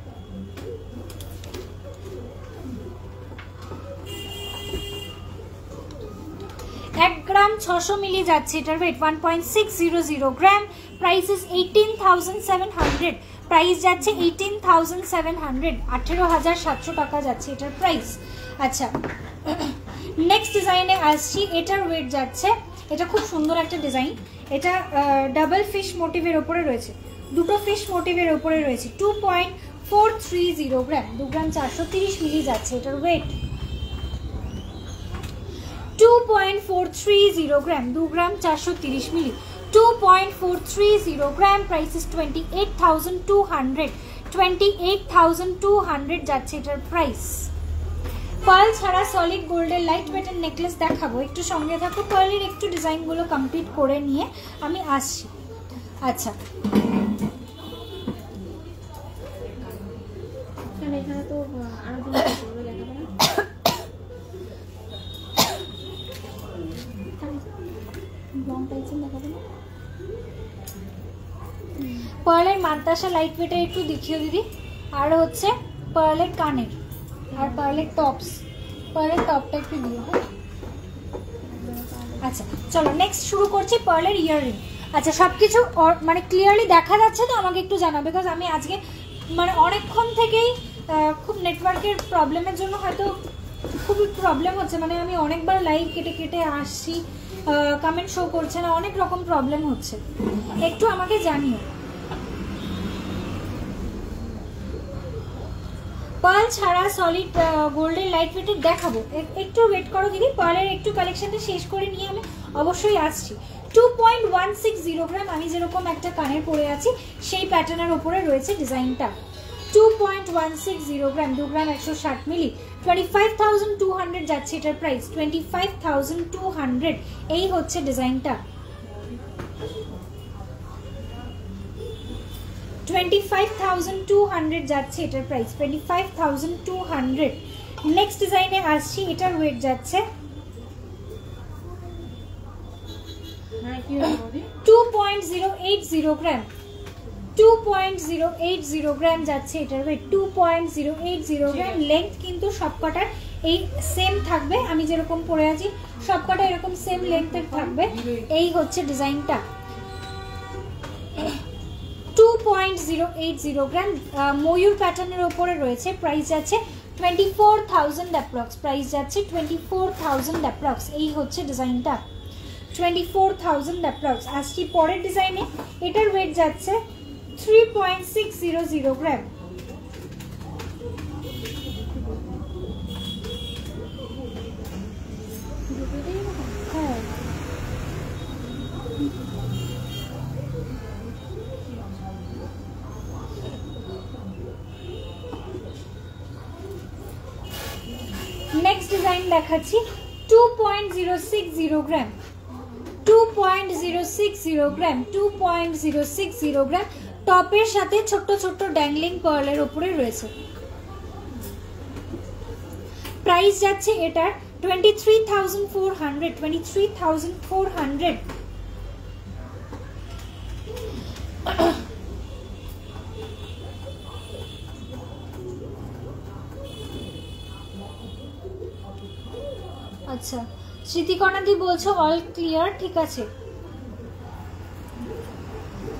[SPEAKER 1] এক গ্রাম 600 মিলি যাচ্ছে এটার weight, 1.600 gram. Price is 18,700, price যাচ্ছে 18,700, 18,700 টাকা যাচ্ছে এটার প্রাইস। আচ্ছা, নেক্সট ডিজাইনে আসছি। এটার ওয়েট যাচ্ছে, এটা খুব সুন্দর একটা ডিজাইন, এটা ডাবল ফিশ মোটিভের ওপরে রয়েছে, দুটো ফিশ মোটিভের ওপরে রয়েছে। 2.430 গ্রাম, 2 গ্রাম 430 মিলি যাচ্ছে এটার weight. 2.430 gram, 2 gram 430 milli, 2.430 gram. Price is 28,200, 28,200 যাচ্ছে এটার প্রাইস। পার্ল ছাড়া সলিড গোল্ডের লাইট ওয়েটের নেকলেস দেখাবো, একটু সঙ্গে থাকো। পার্লের একটু ডিজাইনগুলো কমপ্লিট করে নিয়ে আমি আসছি। আচ্ছা,
[SPEAKER 2] এখানে তো আরো দেখাবো না। লং টাইপের দেখাবো না।
[SPEAKER 1] পার্লের মান্তাসা লাইট ওয়েটের একটু দেখিও দিদি। আর হচ্ছে পার্লের কানের আর পার্লের টপস, পার্লের টপটা একটু দিও। আচ্ছা চলো নেক্সট শুরু করছি পার্লের ইয়াররিং। আচ্ছা সব কিছু মানে ক্লিয়ারলি দেখা যাচ্ছে তো? আমাকে একটু জানাও, বিকজ আমি আজকে মানে অনেকক্ষণ থেকেই খুব নেটওয়ার্কের প্রবলেমের জন্য হয়তো খুবই প্রবলেম হচ্ছে, মানে আমি অনেকবার লাইভ কেটে কেটে আসছি, কমেন্ট শো করছে না, অনেক রকম প্রবলেম হচ্ছে, একটু আমাকে জানিও। পার্ল ছাড়া সলিড গোল্ডের লাইট ওয়েটের দেখাবো, একটু ওয়েট করো দিদি। পার্লের একটু কালেকশনটা শেষ করে নিয়ে আমি অবশ্যই আসছি। 2.160 গ্রাম, আমি যেরকম একটা কানের পরে আছি সেই প্যাটার্নের উপরে রয়েছে ডিজাইনটা। 2.160 গ্রাম, 2 গ্রাম 160 মিলি, 25,200 যাচ্ছে এটার প্রাইস। 25,200 এই হচ্ছে ডিজাইনটা। 25,200 যাচ্ছে এটার প্রাইস, 25,200। নেক্সট ডিজাইনে আসছি, এটার ওয়েট যাচ্ছে 2.080 গ্রাম, 2.080 গ্রাম যাচ্ছে এটার ওয়েট, 2.080 গ্রাম। লেন্থ কিন্তু সবকটার এই সেম থাকবে, আমি যেরকম পরে আছি সবকটা এরকম সেম লেন্থের থাকবে। এই হচ্ছে ডিজাইনটা। 2.080 গ্রাম, ময়ূর প্যাটার্নের ওপরে রয়েছে। প্রাইস যাচ্ছে 24,000 অ্যাপ্রক্স, প্রাইস যাচ্ছে 24,000 অ্যাপ্রক্স। এই হচ্ছে ডিজাইনটা, 24,000 অ্যাপ্রক্স। আসছি পরের ডিজাইনে, এটার ওয়েট যাচ্ছে 3.600 গ্রাম। হ্যাঁ নেক্সট ডিজাইন দেখাচ্ছি 2.060 গ্রাম, 2.060 গ্রাম, 2.060 গ্রাম। টপের সাথে ছোট্ট ছোট্ট ড্যাংলিং পার্লের উপরে রয়েছে। প্রাইস যাচ্ছে এটার 23,400, 23,400। আচ্ছা স্মৃতিকণাদি বলছো অল ক্লিয়ার, ঠিক আছে।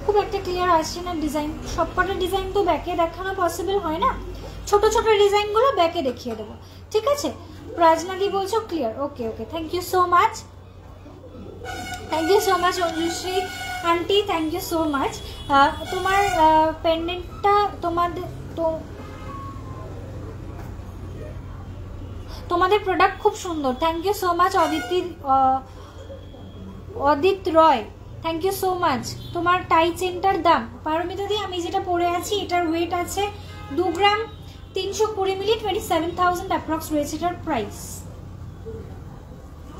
[SPEAKER 1] খুব একটা ক্লিয়ার আসছে না ডিজাইন, সবকটা ডিজাইন তো ব্যাকে দেখানো পসিবল হয় না, ছোট ছোট ডিজাইনগুলো ব্যাকে দেখিয়ে দেবো, ঠিক আছে। প্রাজনাদি বলছো clear, okay okay, thank you so much, thank you so much Anjushree aunty, thank you so much. তোমার পেন্ডেন্টটা তোমাদের প্রোডাক্ট খুব সুন্দর, thank you so much. Adit Roy, thank you so much. তোমার টাই চেনটার দাম পারমিতা দি, আমি যেটা পরে আছি এটার ওয়েট আছে 2 গ্রাম 320 মিলি, 27,000 অ্যাপ্রক্স রয়েছে এটার প্রাইস।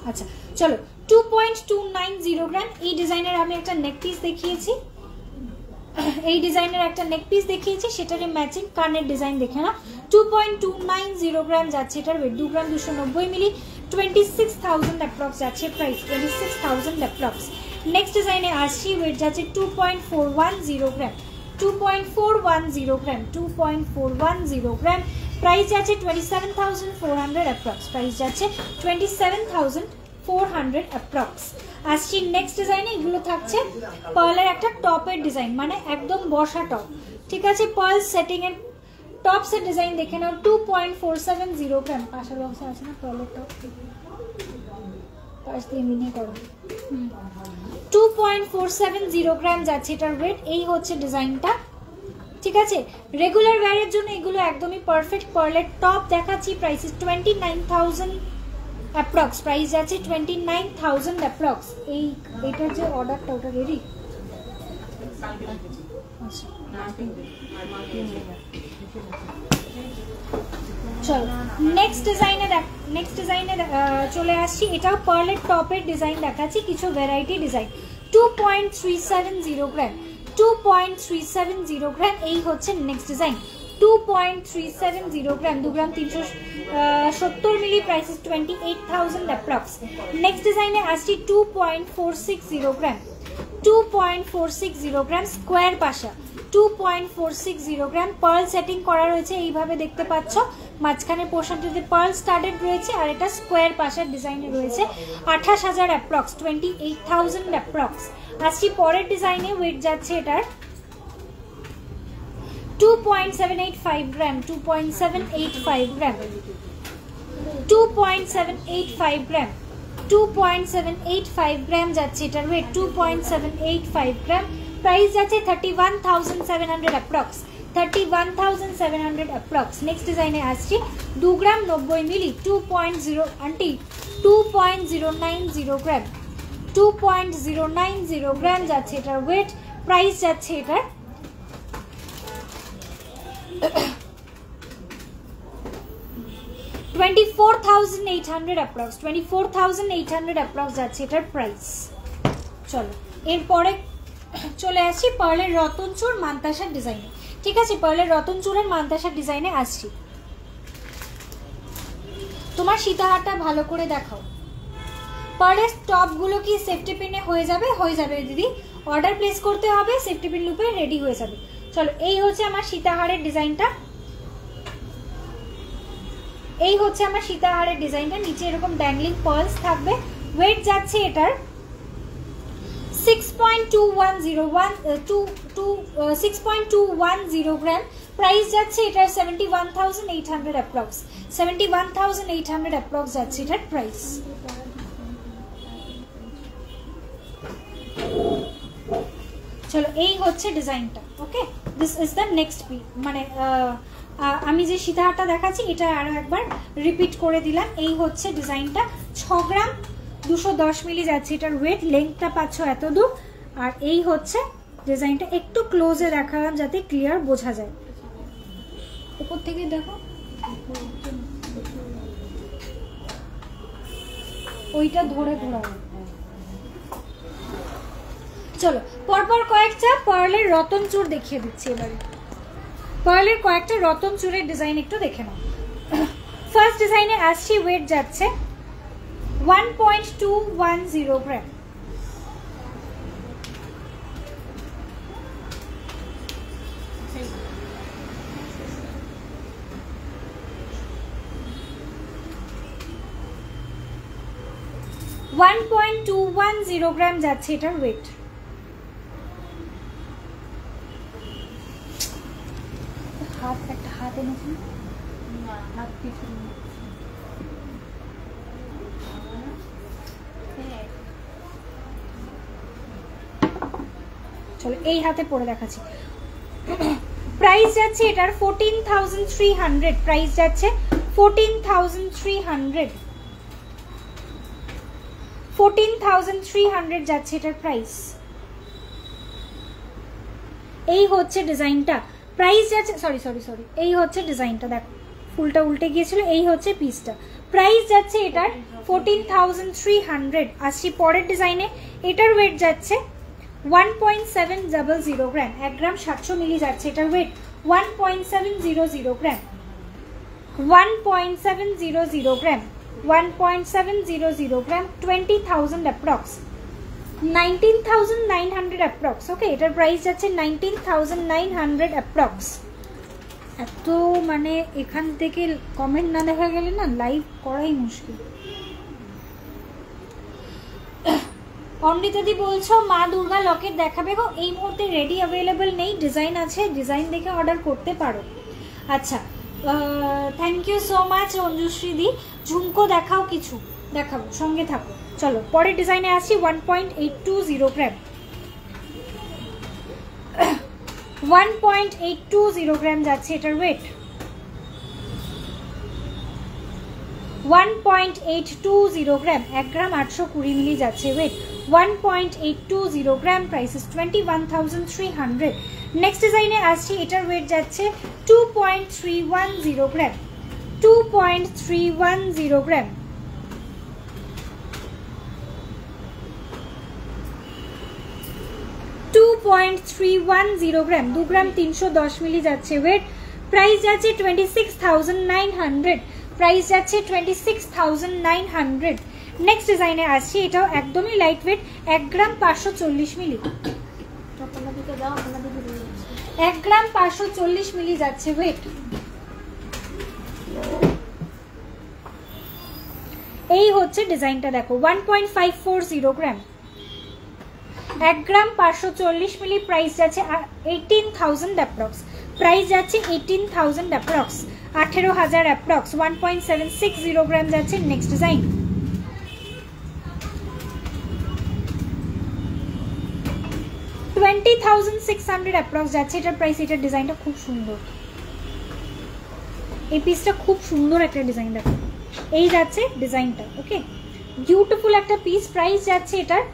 [SPEAKER 1] আচ্ছা চলো 2.290 গ্রাম। এই ডিজাইনের আমি একটা নেক পিস দেখিয়েছি, এই ডিজাইনের একটা নেক পিস দেখিয়েছি, সেটারই ম্যাচিং কানের ডিজাইন দেখে না। 2.290 গ্রাম যাচ্ছে এটার ওয়েট, 2 গ্রাম 290 মিলি, 26,000 অ্যাপ্রক্স যাচ্ছে প্রাইস, 26,000 অ্যাপ্রক্স। নেক্সট ডিজাইনে আসছি, ওয়েট যাচ্ছে 2.410 গ্রাম, 2.410 গ্রাম, 2.410 গ্রাম। প্রাইস যাচ্ছে 27,400 অ্যাপ্রক্স, প্রাইস যাচ্ছে 27,400 অ্যাপ্রক্স। আসছি নেক্সট ডিজাইনে, এগুলো থাকছে পার্লের একটা টপের ডিজাইন, মানে একদম বসা টপ, ঠিক আছে। পার্ল সেটিং এর টপসের ডিজাইন দেখে নাও। 2.470 গ্রাম, পাশের বক্সে আছে না পার্লের টপ, পাশ দিয়ে মিনে করো। 2.470 গ্রাম যাচ্ছে এটার ওয়েট। এই হচ্ছে ডিজাইনটা, ঠিক আছে। রেগুলার ওয়্যারের জন্য এগুলো একদমই পারফেক্ট। পার্লের টপ দেখাচ্ছি, প্রাইস 29,000 অ্যাপ্রক্স, প্রাইস যাচ্ছে 29,000 অ্যাপ্রক্স। এইটার যে অর্ডারটা ওটা রেডি, চলো নেক্সট ডিজাইনে চলে আসছি। এটাও পার্লের টপের ডিজাইন দেখাচ্ছি, কিছু ভ্যারাইটি ডিজাইন। 2.370 গ্রাম, 2.370 গ্রাম। এই হচ্ছে next design, 2.370 gram, 2 gram 370 milli, price is 28,000 approx. Next ডিজাইনে আসছি 2.460 গ্রাম, 2.460 গ্রাম স্কোয়ার পাশা, 2.460 গ্রাম পার্ল সেটিং করা রয়েছে, এইভাবে দেখতে পাচ্ছ মাঝখানে পোর্শনটিতে পার্ল স্টার্টেড রয়েছে, আর এটা স্কোয়ার পাশার ডিজাইনে রয়েছে। 28,000 অ্যাপ্রক্স, 28,000 অ্যাপ্রক্স। আসছি পরের ডিজাইনে, ওয়েট যাচ্ছে এটার 2.785 গ্রাম, 2.785 গ্রাম, 2.785 গ্রাম, 2.785 গ্রাম যাচ্ছে এটার ওয়েট, 2.785 গ্রাম, প্রাইস যাচ্ছে 31,700 অ্যাপ্রক্স, 31,700 অ্যাপ্রক্স। নেক্সট ডিজাইনে আসছি 2 গ্রাম 90 মিলি, 2.090 গ্রাম, 2.090 গ্রাম যাচ্ছে এটার ওয়েট, প্রাইস যাচ্ছে এটার 24,800 অ্যাপ্রক্স, 24,800 অ্যাপ্রক্স যাচ্ছে এটার প্রাইস। চলো এরপরে চলে আসছি পার্লের রতনচুর মান্তাসার ডিজাইনে। ঠিক আছে, পার্লের রতনচুরের মান্তাসার ডিজাইনে আসছি। তোমার সীতাহারটা ভালো করে দেখাও। পার্লের টপগুলো কি সেফটি পিনে হয়ে যাবে? হয়ে যাবে দিদি, অর্ডার প্লেস করতে হবে, সেফটি পিন লুপে রেডি হয়ে যাবে। চলো এই হচ্ছে আমার সীতাহারের ডিজাইনটা, এই হচ্ছে আমার সীতাহারের ডিজাইনটা, নিচে এরকম ড্যাংলিং পার্লস থাকবে। ওয়েট যাচ্ছে এটার 6.210 গ্রাম, প্রাইস যাচ্ছে এটার 71,800 অ্যাপ্রক্স, 71,800 অ্যাপ্রক্স যাচ্ছে এটার প্রাইস। চলো এই হচ্ছে ডিজাইনটা। Okay, this is the next piece, মানে আমি যে সীতাহারটা দেখাচ্ছি এটা আরো একবার রিপিট করে দিলাম। এই হচ্ছে ডিজাইনটা, 6 গ্রাম 210 মিলি যাচ্ছে এটার ওয়েট, লেন্থটা পাচ্ছ এত দূর। আর এই হচ্ছে ডিজাইনটা, একটু ক্লোজে দেখালাম যাতে ক্লিয়ার বোঝা যায়। উপর থেকে দেখো, ওইটা ধরে ঘোরাবো। চলো পরপর কয়েকটা পার্লের রতনচুর দেখিয়ে দিচ্ছি এবারে। পার্লের কয়েকটা রতনচুরের ডিজাইন একটু দেখে নাও। ফার্স্ট ডিজাইনে আসছি, ওয়েট যাচ্ছে 1.210 গ্রাম, 1.210 গ্রাম যাচ্ছে এটার ওয়েট। হাত একটা হাত এনেছি, হাত পিছনে। চলো এই হাতে পরে দেখাচ্ছি। প্রাইস যাচ্ছে এটার 14,300, প্রাইস যাচ্ছে 14,300, 14,300 যাচ্ছে এটার প্রাইস। এই হচ্ছে ডিজাইনটা, প্রাইস যাচ্ছে সরি, এই হচ্ছে ডিজাইনটা, দেখো ফুলটা উল্টে গিয়েছিল, এই হচ্ছে পিসটা। প্রাইস যাচ্ছে এটার 14,300। আসছি পরের ডিজাইনে, এটার ওয়েট যাচ্ছে 1.700 গ্রাম, 1 গ্রাম 700 মিলি যাচ্ছে এটার ওয়েট, 1.700 গ্রাম, 1.700 গ্রাম, 1.700 গ্রাম, 20,000 অ্যাপ্রক্স, 19,900 অ্যাপ্রক্স। ওকে, এটার প্রাইস যাচ্ছে 19,900 অ্যাপ্রক্স। এত মানে এখান থেকে কমেন্ট না দেখা গেলে না লাইভ করাই মুশকিল। অমৃতাদি বলছো মা দুর্গা লকেট দেখাবে গো, এই মুহূর্তে রেডি অ্যাভেলেবল নেই, ডিজাইন আছে, ডিজাইন দেখে অর্ডার করতে পারো। আচ্ছা, থ্যাংক ইউ সো মাচ অঞ্জুশ্রী দি। ঝুমকো দেখাও, কিছু দেখাবো, সঙ্গে থাকো। চলো পরের ডিজাইনে আসছি 1.820 গ্রাম, 1.820 গ্রাম যাচ্ছে এটার ওয়েট, 1.820 গ্রাম, 1 গ্রাম 820 মিলি যাচ্ছে weight, 1.820 gram, price is 21,300। Next ডিজাইনে আসছি, এটার ওয়েট যাচ্ছে 2.310 গ্রাম, 2.310 গ্রাম, 2.310 গ্রাম, 2 গ্রাম 310 মিলি যাচ্ছে ওয়েট, প্রাইস যাচ্ছে 26,900, প্রাইস যাচ্ছে 26,900। নেক্সট ডিজাইনে আসছি, এটাও একদমই লাইট ওয়েট, 1 গ্রাম 540 মিলি, 1 গ্রাম 540 মিলি যাচ্ছে ওয়েট। এই হচ্ছে ডিজাইনটা, দেখো 1.540 গ্রাম, 1 গ্রাম 540 মিলি, প্রাইস যাচ্ছে 18,000 অ্যাপ্রক্স, প্রাইস যাচ্ছে 18,000 অ্যাপ্রক্স, 18,000 অ্যাপ্রক্স। 1.760 গ্রাম যাচ্ছে নেক্সট ডিজাইন। $20,600 অ্যাপ্রক্স যাচ্ছে এটার প্রাইস। এটার ডিজাইনটা খুব সুন্দর, এই পিসটা খুব সুন্দর একটা ডিজাইন, দেখো এই যাচ্ছে ডিজাইনটা। ওকে, বিউটিফুল একটা পিস। প্রাইস যাচ্ছে এটার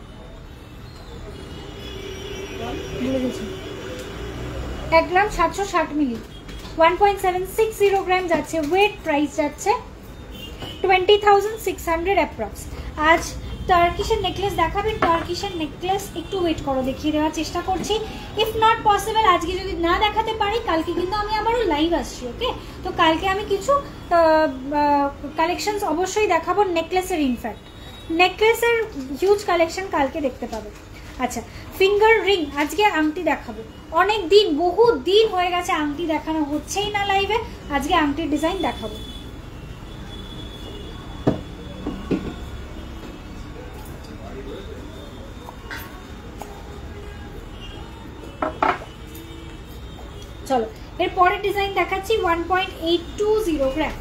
[SPEAKER 1] 1 গ্রাম 760 মিলি, 1.760 গ্রাম যাচ্ছে ওয়েট, প্রাইস যাচ্ছে 20,600 অ্যাপ্রক্স। আজ টার্কিশের নেকলেস দেখাবেন, টার্কিশের নেকলেস একটু ওয়েট করো, দেখিয়ে দেওয়ার চেষ্টা করছি। ইফ নট পসিবল আজকে যদি না দেখাতে পারি, কালকে কিন্তু আমি আবারও লাইভ আসছি। ওকে, তো কালকে আমি কিছু কালেকশনস অবশ্যই দেখাবো নেকলেসের। ইনফ্যাক্ট নেকলেসের হিউজ কালেকশন কালকে দেখতে পাবে। আচ্ছা, ফিঙ্গার রিং, আজকে আংটি দেখাবো। অনেক দিন, বহু দিন হয়ে গেছে আংটি দেখানো হচ্ছেই না লাইভে, আজকে আংটির ডিজাইন দেখাবো। চলো এর পরের ডিজাইন দেখাচ্ছি, 1.820 গ্রাম,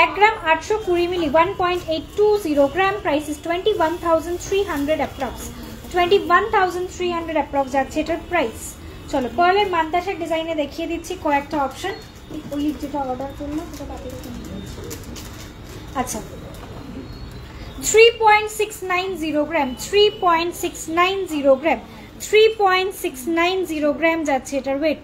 [SPEAKER 1] 1 গ্রাম 820 মিলি, 1.820 gram, price is 21,300 approx, 21,300 approx যাচ্ছে এটার প্রাইস। চলো পার্লের মান্তাসার ডিজাইনে দেখিয়ে দিচ্ছি কয়েকটা অপশন, ওই যেটা অর্ডার করলাম সেটা বাতিল করে দিচ্ছি। আচ্ছা, 3.690 গ্রাম, 3.690 গ্রাম, 3.690 গ্রাম যাচ্ছে এটার ওয়েট,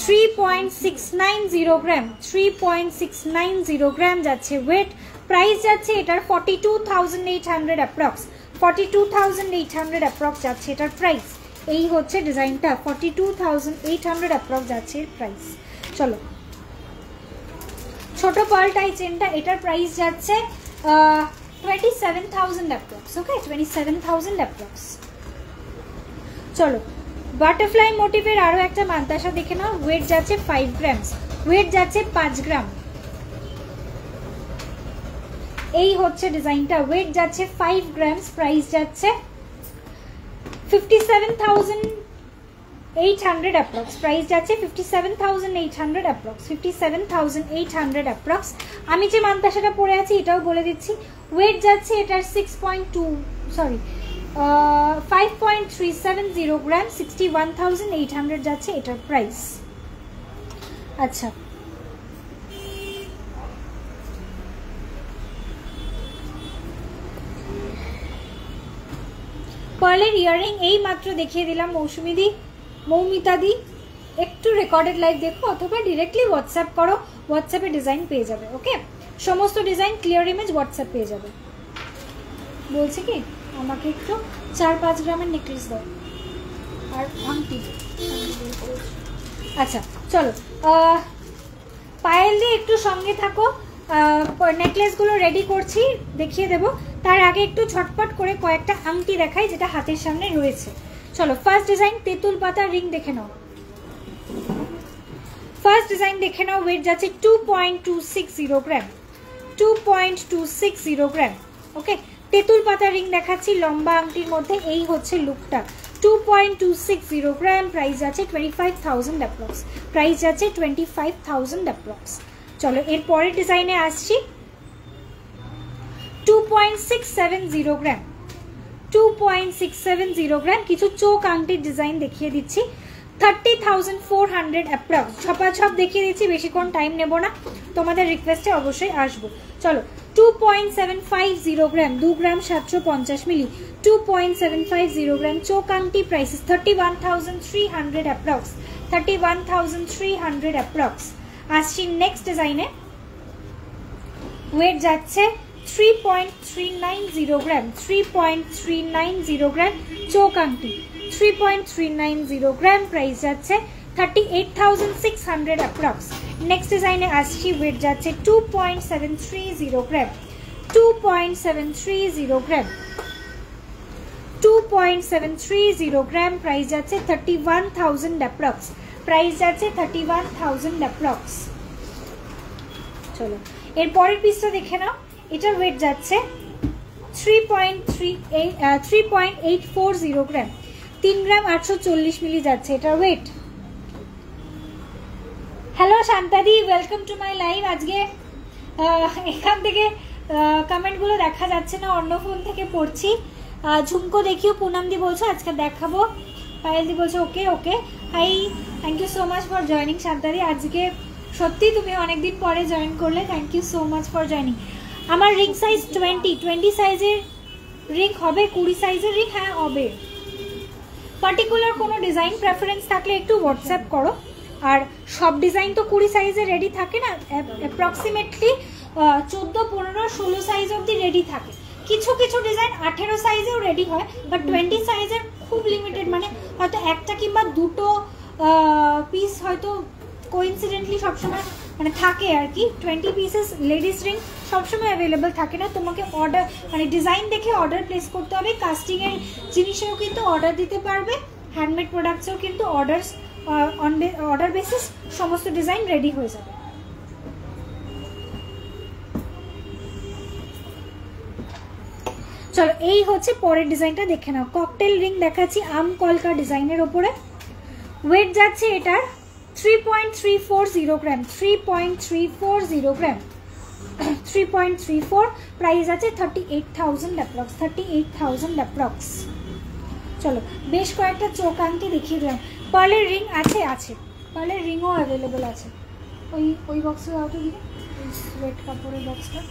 [SPEAKER 1] 3.690 গ্রাম, 3.690 গ্রাম যাচ্ছে ওয়েট, প্রাইস যাচ্ছে এটার 42,800 অ্যাপ্রক্স, 42,800 অ্যাপ্রক্স যাচ্ছে এটার প্রাইস। এই হচ্ছে ডিজাইনটা, 42,800 অ্যাপ্রক্স যাচ্ছে এর প্রাইস। চলো ছোট পার্লটাই চেনটা, এটার প্রাইস যাচ্ছে 27,000 অ্যাপ্রক্স। ওকে, 27,000 অ্যাপ্রক্স। চলো বাটারফ্লাই মোটিভের আরো একটা মান্তাসা দেখে নাও, ওয়েট যাচ্ছে 5 গ্রাম, ওয়েট যাচ্ছে 5 গ্রাম। এই হচ্ছে ডিজাইনটা, ওয়েট যাচ্ছে 5 গ্রাম, প্রাইস যাচ্ছে 57,800 অ্যাপ্রক্স, প্রাইস যাচ্ছে 57,800 অ্যাপ্রক্স, 57,800 অ্যাপ্রক্স। আমি যে মান্তাসাটা পরে আছি এটাও বলে দিচ্ছি, ওয়েট যাচ্ছে এটার 5.370 গ্রাম, 61,800 যাচ্ছে এটার প্রাইস। আচ্ছা, পার্লের ইয়াররিং এই মাত্র দেখিয়ে দিলাম মৌসুমিদি, মৌমিতাদি। একটু রেকর্ডেড লাইভ দেখো অথবা ডিরেক্টলি হোয়াটসঅ্যাপ করো, হোয়াটসঅ্যাপে ডিজাইন পেয়ে যাবে। ওকে, সমস্ত ডিজাইন ক্লিয়ার ইমেজ হোয়াটসঅ্যাপ পেয়ে যাবে। বলছি কি আমাকে একটু 4-5 গ্রামের নেকলেস দাও আর আংটি। আচ্ছা চলো, পায়েল দিয়ে একটু সঙ্গে থাকো, নেকলেসগুলো রেডি করছি, দেখিয়ে দেবো। তার আগে একটু ছটপট করে কয়েকটা আংটি দেখাই যেটা হাতের সামনে রয়েছে। চলো ফার্স্ট ডিজাইন, তেঁতুল পাতা রিং দেখে নাও। ফার্স্ট ডিজাইন দেখে নাও, ওয়েট যাচ্ছে 2.260 গ্রাম, 2.260 গ্রাম। ওকে, তেঁতুল পাতা রিং দেখাচ্ছি লম্বা আংটির মধ্যে। এই হচ্ছে লুকটা, 2.260 গ্রাম, প্রাইস যাচ্ছে 25,000 অ্যাপ্রক্স, প্রাইস যাচ্ছে 25,000 অ্যাপ্রক্স। চলো এর পরের ডিজাইনে আসছি, 2.670 গ্রাম, 2.670 গ্রাম। কিছু চোখ আংটির ডিজাইন দেখিয়ে দিচ্ছি, 30,400 অ্যাপ্রক্স। ছপাছপ দেখিয়ে দিচ্ছি, বেশিক্ষণ টাইম নেব না, তোমাদের রিকোয়েস্টে অবশ্যই আসবো। চলো 2.750 গ্রাম, 2 গ্রাম 750 মিলি, 2.750 গ্রাম চোখ আংটি, প্রাইসেস 31,300 অ্যাপ্রক্স, 31,300 অ্যাপ্রক্স। আসছি নেক্সট ডিজাইনে, ওয়েট যাচ্ছে 3.390 গ্রাম, 3.390 গ্রাম চোক আংটি, 3.390 গ্রাম, প্রাইস যাচ্ছে 38,600 অ্যাপ্রক্স। নেক্সট ডিজাইনে আসছি, ওয়েট যাচ্ছে 2.730 গ্রাম, 2.730 গ্রাম, 2.730 গ্রাম, প্রাইস যাচ্ছে 31,000 অ্যাপ্রক্স, প্রাইস যাচ্ছে 31,000 অ্যাপ্রক্স। চলো এর পরের পিসটা দেখে নাও, এটার ওয়েট যাচ্ছে 3.840 গ্রাম, 3 গ্রাম 840 মিলি যাচ্ছে এটার ওয়েট। হ্যালো শান্তাদি, ওয়েলকাম টু মাই লাইভ। আজকে এখান থেকে কমেন্টগুলো দেখা যাচ্ছে না, অন্য ফোন থেকে পড়ছি। ঝুমকো দেখিও, পুনামদি বলছো আজকে দেখাবো, পায়েলদি বলছো okay okay. Hi, thank you so much for joining শান্তাদি। আজকে সত্যি তুমি অনেকদিন পরে জয়েন করলে, thank you so much for joining. আমার রিং সাইজ 20 সাইজের রিং হবে, 20 সাইজের রিং হ্যাঁ হবে। পার্টিকুলার কোনো ডিজাইন প্রেফারেন্স থাকলে একটু হোয়াটসঅ্যাপ করো। আর সব ডিজাইন তো 20 সাইজে রেডি থাকে না, অ্যাপ্রক্সিমেটলি 14, 15, 16 সাইজ অবধি রেডি থাকে। কিছু কিছু ডিজাইন 18 সাইজেও রেডি হয়, বাট 20 সাইজের খুব লিমিটেড, মানে হয়তো একটা কিংবা দুটো পিস হয়তো কোইন্সিডেন্টলি সবসময় মানে থাকে আর কি। 20 পিসেস লেডিস রিং সবসময় অ্যাভেলেবেল থাকে না, তোমাকে অর্ডার মানে ডিজাইন দেখে অর্ডার প্লেস করতে হবে। কাস্টিংয়ের জিনিসেও কিন্তু অর্ডার দিতে পারবে, হ্যান্ডমেড প্রোডাক্টসেও কিন্তু অর্ডার বেসিস সমস্ত ডিজাইন রেডি হয়ে যাবে। চলো এই হচ্ছে পরের ডিজাইনটা দেখে নাও। ককটেল রিং দেখাচ্ছি আম কলকা ডিজাইনের ওপরে। ওয়েট যাচ্ছে এটার 3.340 গ্রাম, 3.340 গ্রাম, 3.34, প্রাইস আছে 38,000 অ্যাপ্রক্স, 38,000 অ্যাপ্রক্স। চলো বেশ কয়েকটা চোখ আংটি দেখিয়ে দিলাম। পার্লের রিং আছে, আছে পার্লের রিংও অ্যাভেলেবেল আছে। ওই বক্সে দাও তো দিদি, ওয়েট কাপড়ের বক্সটা।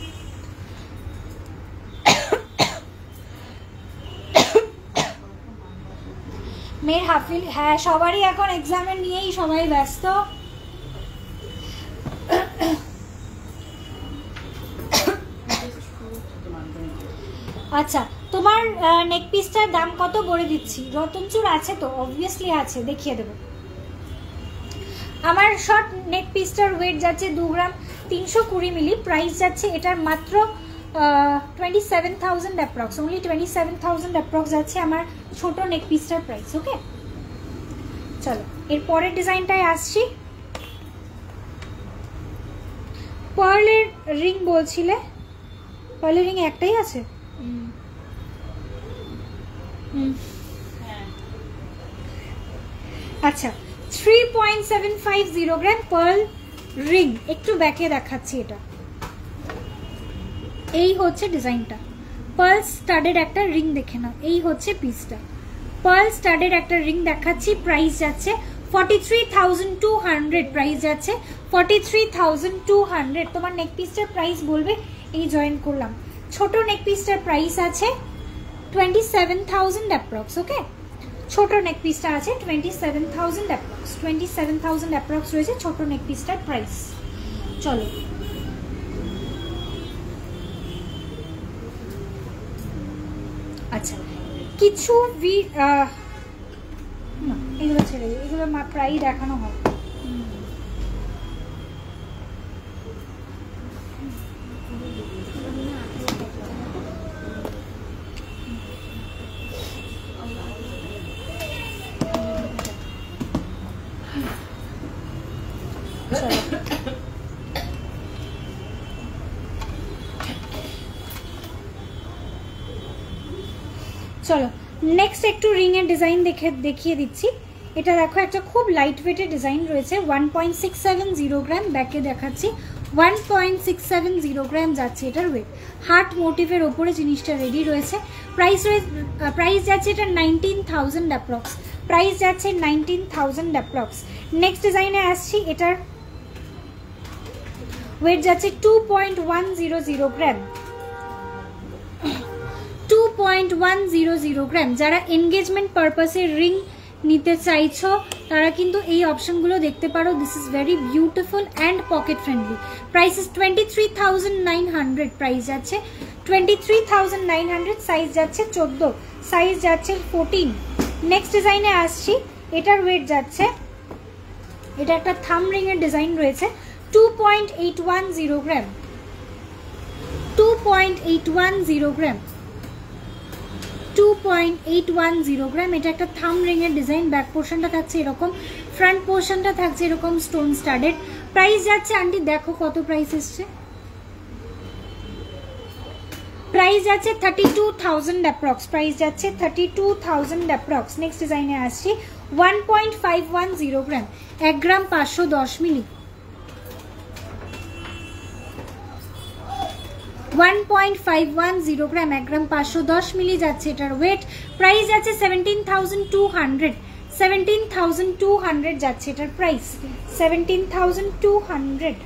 [SPEAKER 1] মেয়ের হাফিল, হ্যাঁ সবারই এখন এক্সামের নিয়েই সবাই ব্যস্ত। আচ্ছা তোমার নেক পিসটার দাম কত বলে দিচ্ছি। রতনচুর আছে তো, অবভিয়াসলি আছে, দেখিয়ে দেবো। আমার শর্ট নেক পিসটার ওয়েট যাচ্ছে 2 গ্রাম 320 মিলি, প্রাইস যাচ্ছে এটার মাত্র 27,000 অ্যাপ্রক্স, অনলি 27,000 অ্যাপ্রক্স যাচ্ছে আমার ছোট নেক পিসটার প্রাইস। ওকে চলো এর পরের ডিজাইনটায় আসছি। পার্লের রিং বলছিলে, পার্লের রিং একটাই আছে। আচ্ছা 3.750 গ্রাম পার্ল রিং, একটু ব্যাকে দেখাচ্ছি। এটা এই হচ্ছে ডিজাইনটা, পার্ল স্টাডেড একটা রিং দেখে নাও। এই হচ্ছে পিসটা, পার্ল স্টাডেড একটা রিং দেখাচ্ছি। প্রাইস যাচ্ছে 43,200, প্রাইস যাচ্ছে 43,200। তোমার নেক পিসটার প্রাইস বলবে, এই জয়েন করলাম। ছোট নেক পিসটার প্রাইস আছে 27,000 অ্যাপ্রক্স। ওকে ছোট নেক পিসটা আছে 27,000 অ্যাপ্রক্স, 27,000 অ্যাপ্রক্স রয়েছে ছোট নেক পিসটার প্রাইস। চলো আচ্ছা কিছু না এগুলো ছেড়ে দিই, এগুলো প্রায়ই দেখানো হয়। চলো নেক্সট একটু রিং এর ডিজাইন দেখিয়ে দিচ্ছি। এটা দেখো একটা খুব লাইট ওয়েটের ডিজাইন রয়েছে, 1.670 গ্রাম, ব্যাকে দেখাচ্ছি 1.670 গ্রাম যাচ্ছে এটার ওয়েট। হার্ট মোটিভের ওপরে জিনিসটা রেডি রয়েছে। প্রাইস যাচ্ছে এটা 19,000 অ্যাপ্রক্স, প্রাইস যাচ্ছে 19,000 অ্যাপ্রক্স। নেক্সট ডিজাইনে আসছি, এটার ওয়েট যাচ্ছে 2.100 গ্রাম, 2.100 গ্রাম। যারা এনগেজমেন্ট পারপাসে রিং নিতে চাইছো তারা কিন্তু এই অপশনগুলো দেখতে পারো। This is very beautiful and pocket friendly. Price is 23,900, price যাচ্ছে 23,900, সাইজ যাচ্ছে 14, সাইজ যাচ্ছে 14। নেক্সট ডিজাইনে আসছি, এটার ওয়েট যাচ্ছে, এটা একটা থাম রিং এর ডিজাইন রয়েছে, 2.810 গ্রাম, 2.810 গ্রাম, 2.810 গ্রাম। এটা একটা থাম রিং এর ডিজাইন। ব্যাক পোর্শনটা থাকছে এরকম, ফ্রন্ট পোর্শনটা থাকছে এরকম স্টোন স্টাডেড। প্রাইস যাচ্ছে, আন্টি দেখো কত প্রাইস এসছে, প্রাইস যাচ্ছে 32,000 অ্যাপ্রক্স, প্রাইস যাচ্ছে 32,000 অ্যাপ্রক্স। নেক্সট ডিজাইনে আসছি, 1.510 গ্রাম, 1 গ্রাম 510 মিলি, 1.510 গ্রাম, 1 গ্রাম 510 মিলি যাচ্ছে এটার ওয়েট। প্রাইস যাচ্ছে 17,200, 17,200 যাচ্ছে এটার প্রাইস, 17,200।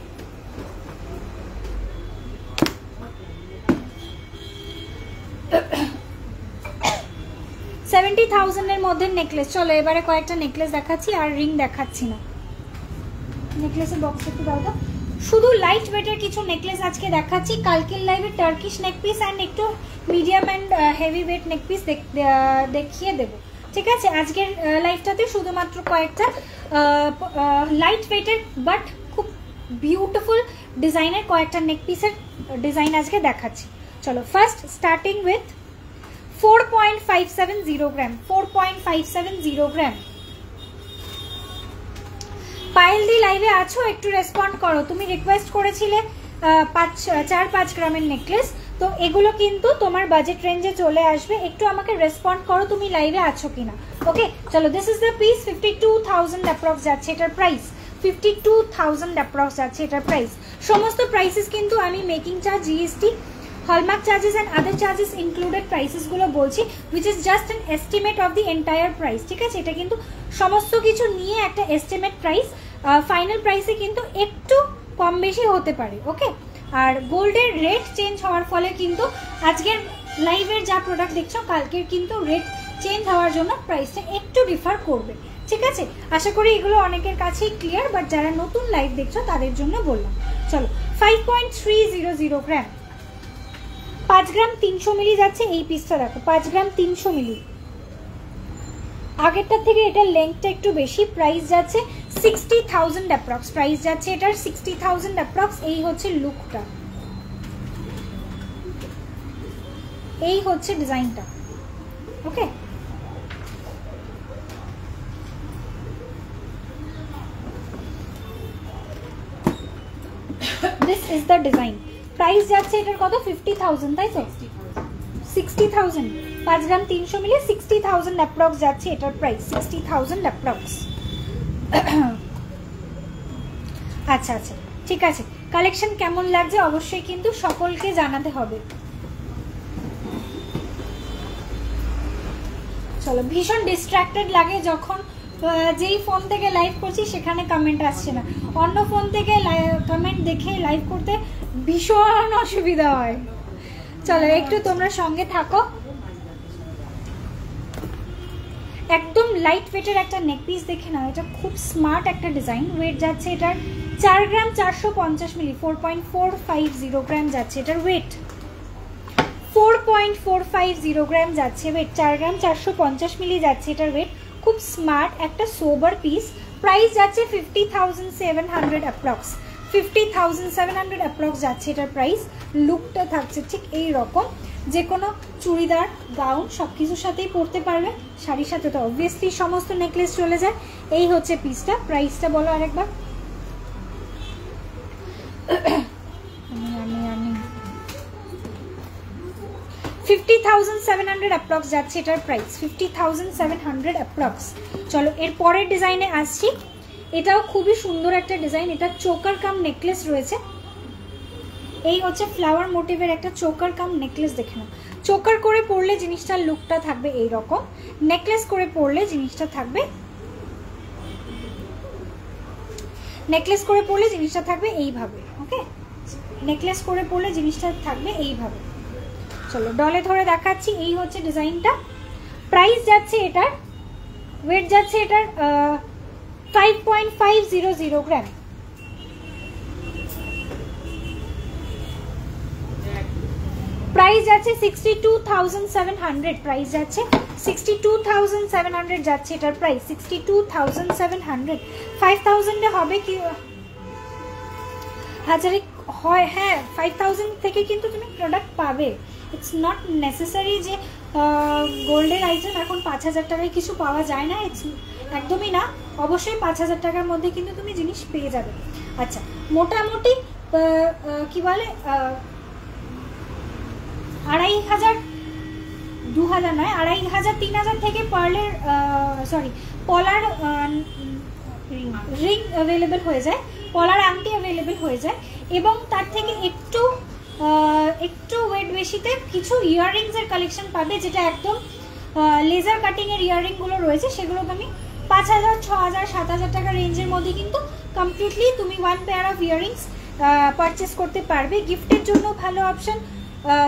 [SPEAKER 1] 70,000 এর মধ্যে নেকলেস। চলো এবারে কয়েকটা নেকলেস দেখাচ্ছি, আর রিং দেখাচ্ছি না। নেকলেসের বক্স একটু দাও তো। শুধু লাইট ওয়েটের কিছু নেকলেস আজকে দেখাচ্ছি। কালকের লাইভে টার্কিশ নেক পিস অ্যান্ড একটু medium and heavy weight neck piece দেখিয়ে দেবো, ঠিক আছে? আজকের লাইভটাতে শুধুমাত্র কয়েকটা লাইট ওয়েটের বাট খুব বিউটিফুল ডিজাইনের কয়েকটা নেক পিসের ডিজাইন আজকে দেখাচ্ছি। চলো ফার্স্ট স্টার্টিং উইথ 4.570 গ্রাম, 4.570 গ্রাম। পায়েল দি লাইভে আছো? একটু রেসপন্ড করো। তুমি রিকোয়েস্ট করেছিলে 4-5 গ্রামের নেকলেস, তো এগুলো কিন্তু তোমার বাজেট রেঞ্জে চলে আসবে। একটু আমাকে রেসপন্ড করো তুমি লাইভে আছো কিনা। ওকে চলো, this is the piece, 52,000 approx যাচ্ছে এটার প্রাইস, 52,000 অ্যাপ্রক্স যাচ্ছে এটার প্রাইস। সমস্ত প্রাইসেস কিন্তু আমি making charge, GST, hallmark charges and other charges included প্রাইসেসগুলো বলছি, which is just an estimate of the entire price, ঠিক আছে? এটা কিন্তু সমস্ত কিছু নিয়ে একটা এস্টিমেট প্রাইস, ফাইনাল প্রাইসে কিন্তু একটু কম বেশি হতে পারে। ওকে, আর গোল্ডের রেট চেঞ্জ হওয়ার ফলে কিন্তু আজকের লাইভের যা প্রোডাক্ট দেখছো কালকের কিন্তু রেট চেঞ্জ হওয়ার জন্য প্রাইসটা একটু ডিফার করবে, ঠিক আছে? আশা করি এগুলো অনেকের কাছেই ক্লিয়ার, বাট যারা নতুন লাইভ দেখছো তাদের জন্য বললাম। চলো 5.300 গ্রাম, 5 গ্রাম 300 মিলি যাচ্ছে এই পিসটা। দেখো 5 গ্রাম 300 মিলি, আগেরটার থেকে এটার লেন্থটা একটু বেশি। প্রাইস যাচ্ছে 60,000 অ্যাপ্রক্স, প্রাইস যাচ্ছে এটার 60,000 অ্যাপ্রক্স। এই হচ্ছে লুকটা, এই হচ্ছে ডিজাইনটা। Okay, this is the design. Price যাচ্ছে এটার কত? 50,000, তাই তো? 60,000, 5 গ্রাম 300 মিলি, 60,000 অ্যাপ্রক্স যাচ্ছে এটার প্রাইস, 60,000 অ্যাপ্রক্স। আচ্ছা আচ্ছা, ঠিক আছে। কালেকশন কেমন লাগছে অবশ্যই কিন্তু সকলকে জানাতে হবে। চলো, ভীষণ ডিস্ট্রাক্টেড লাগে যখন যেই ফোন থেকে লাইভ করছি সেখানে কমেন্ট আসছে না, অন্য ফোন থেকে কমেন্ট দেখে লাইভ করতে ভীষণ অসুবিধা হয়। চলো একটু তোমরা সঙ্গে থাকো। একদম লাইট ওয়েটের একটা নেক পিস দেখে নাও, এটা খুব স্মার্ট একটা ডিজাইন। ওয়েট যাচ্ছে এটার 4 গ্রাম 450 মিলি, 4.450 গ্রাম যাচ্ছে এটার ওয়েট, 4.450 গ্রাম যাচ্ছে ওয়েট, 4 গ্রাম 450 মিলি যাচ্ছে এটার ওয়েট। খুব স্মার্ট একটা সোবার পিস। প্রাইস যাচ্ছে 50,700 অ্যাপ্রক্স, 50,700 অ্যাপ্রক্স যাচ্ছে এটার প্রাইস। লুকটা থাকছে ঠিক এই রকম, যে কোনো চুড়িদার, গাউন সব কিছুর সাথেই পরতে পারবে। শাড়ির সাথে তো অবভিয়াসলি সমস্ত নেকলেস চলে যায়। এই হচ্ছে পিসটা। প্রাইসটা বলো আরেকবার। 50,700 অ্যাপ্রক্স যাচ্ছে এটার প্রাইস, 50,700 অ্যাপ্রক্স। চলো এর পরের ডিজাইনে আসছি। এটাও খুবই সুন্দর একটা ডিজাইন। এটা চোকার কাম নেকলেস রয়েছে। এই হচ্ছে ফ্লাওয়ার মোটিভের একটা চোকার কাম নেকলেস। দেখে নাও, চোকার করে পরলে জিনিসটার লুকটা থাকবে এই রকম, নেকলেস করে পরলে জিনিসটা থাকবে, নেকলেস করে পরলে জিনিসটা থাকবে এইভাবে। ওকে, নেকলেস করে পরলে জিনিসটা থাকবে এইভাবে। চলো ডলে ধরে দেখাচ্ছি। এই হচ্ছে ডিজাইনটা। প্রাইস যাচ্ছে এটার ওয়েট যাচ্ছে এটার 5.500 গ্রাম। প্রাইস যাচ্ছে 62,700, প্রাইস যাচ্ছে 62,700 যাচ্ছে এটার প্রাইস 62,700। 5,000 এ হবে কি হাজারে হয়? হ্যাঁ 5,000 থেকে কিন্তু তুমি প্রোডাক্ট পাবে। ইটস নট নেসেসারি যে গোল্ডের আইটেম এখন 5,000 টাকায় কিছু পাওয়া যায় না, ইটস একদমই না। অবশ্যই 5,000 টাকার মধ্যে কিন্তু তুমি জিনিস পেয়ে যাবে। আচ্ছা মোটামুটি কি বলে 2,500 নয় 2,500 3,000 থেকে পার্লের পলার রিং অ্যাভেলেবেল হয়ে যায়, পলার আংটি অ্যাভেলেবেল হয়ে যায়, এবং তার থেকে একটু ওয়েট বেশিতে কিছু ইয়াররিংসের কালেকশন পাবে, যেটা একদম লেজার কাটিংয়ের ইয়াররিংগুলো রয়েছে, সেগুলো তুমি 5,000 6,000 7,000 টাকা রেঞ্জের মধ্যে কিন্তু কমপ্লিটলি তুমি 1 পেয়ার অফ ইয়াররিংস পারচেস করতে পারবে। গিফটের জন্য ভালো অপশন,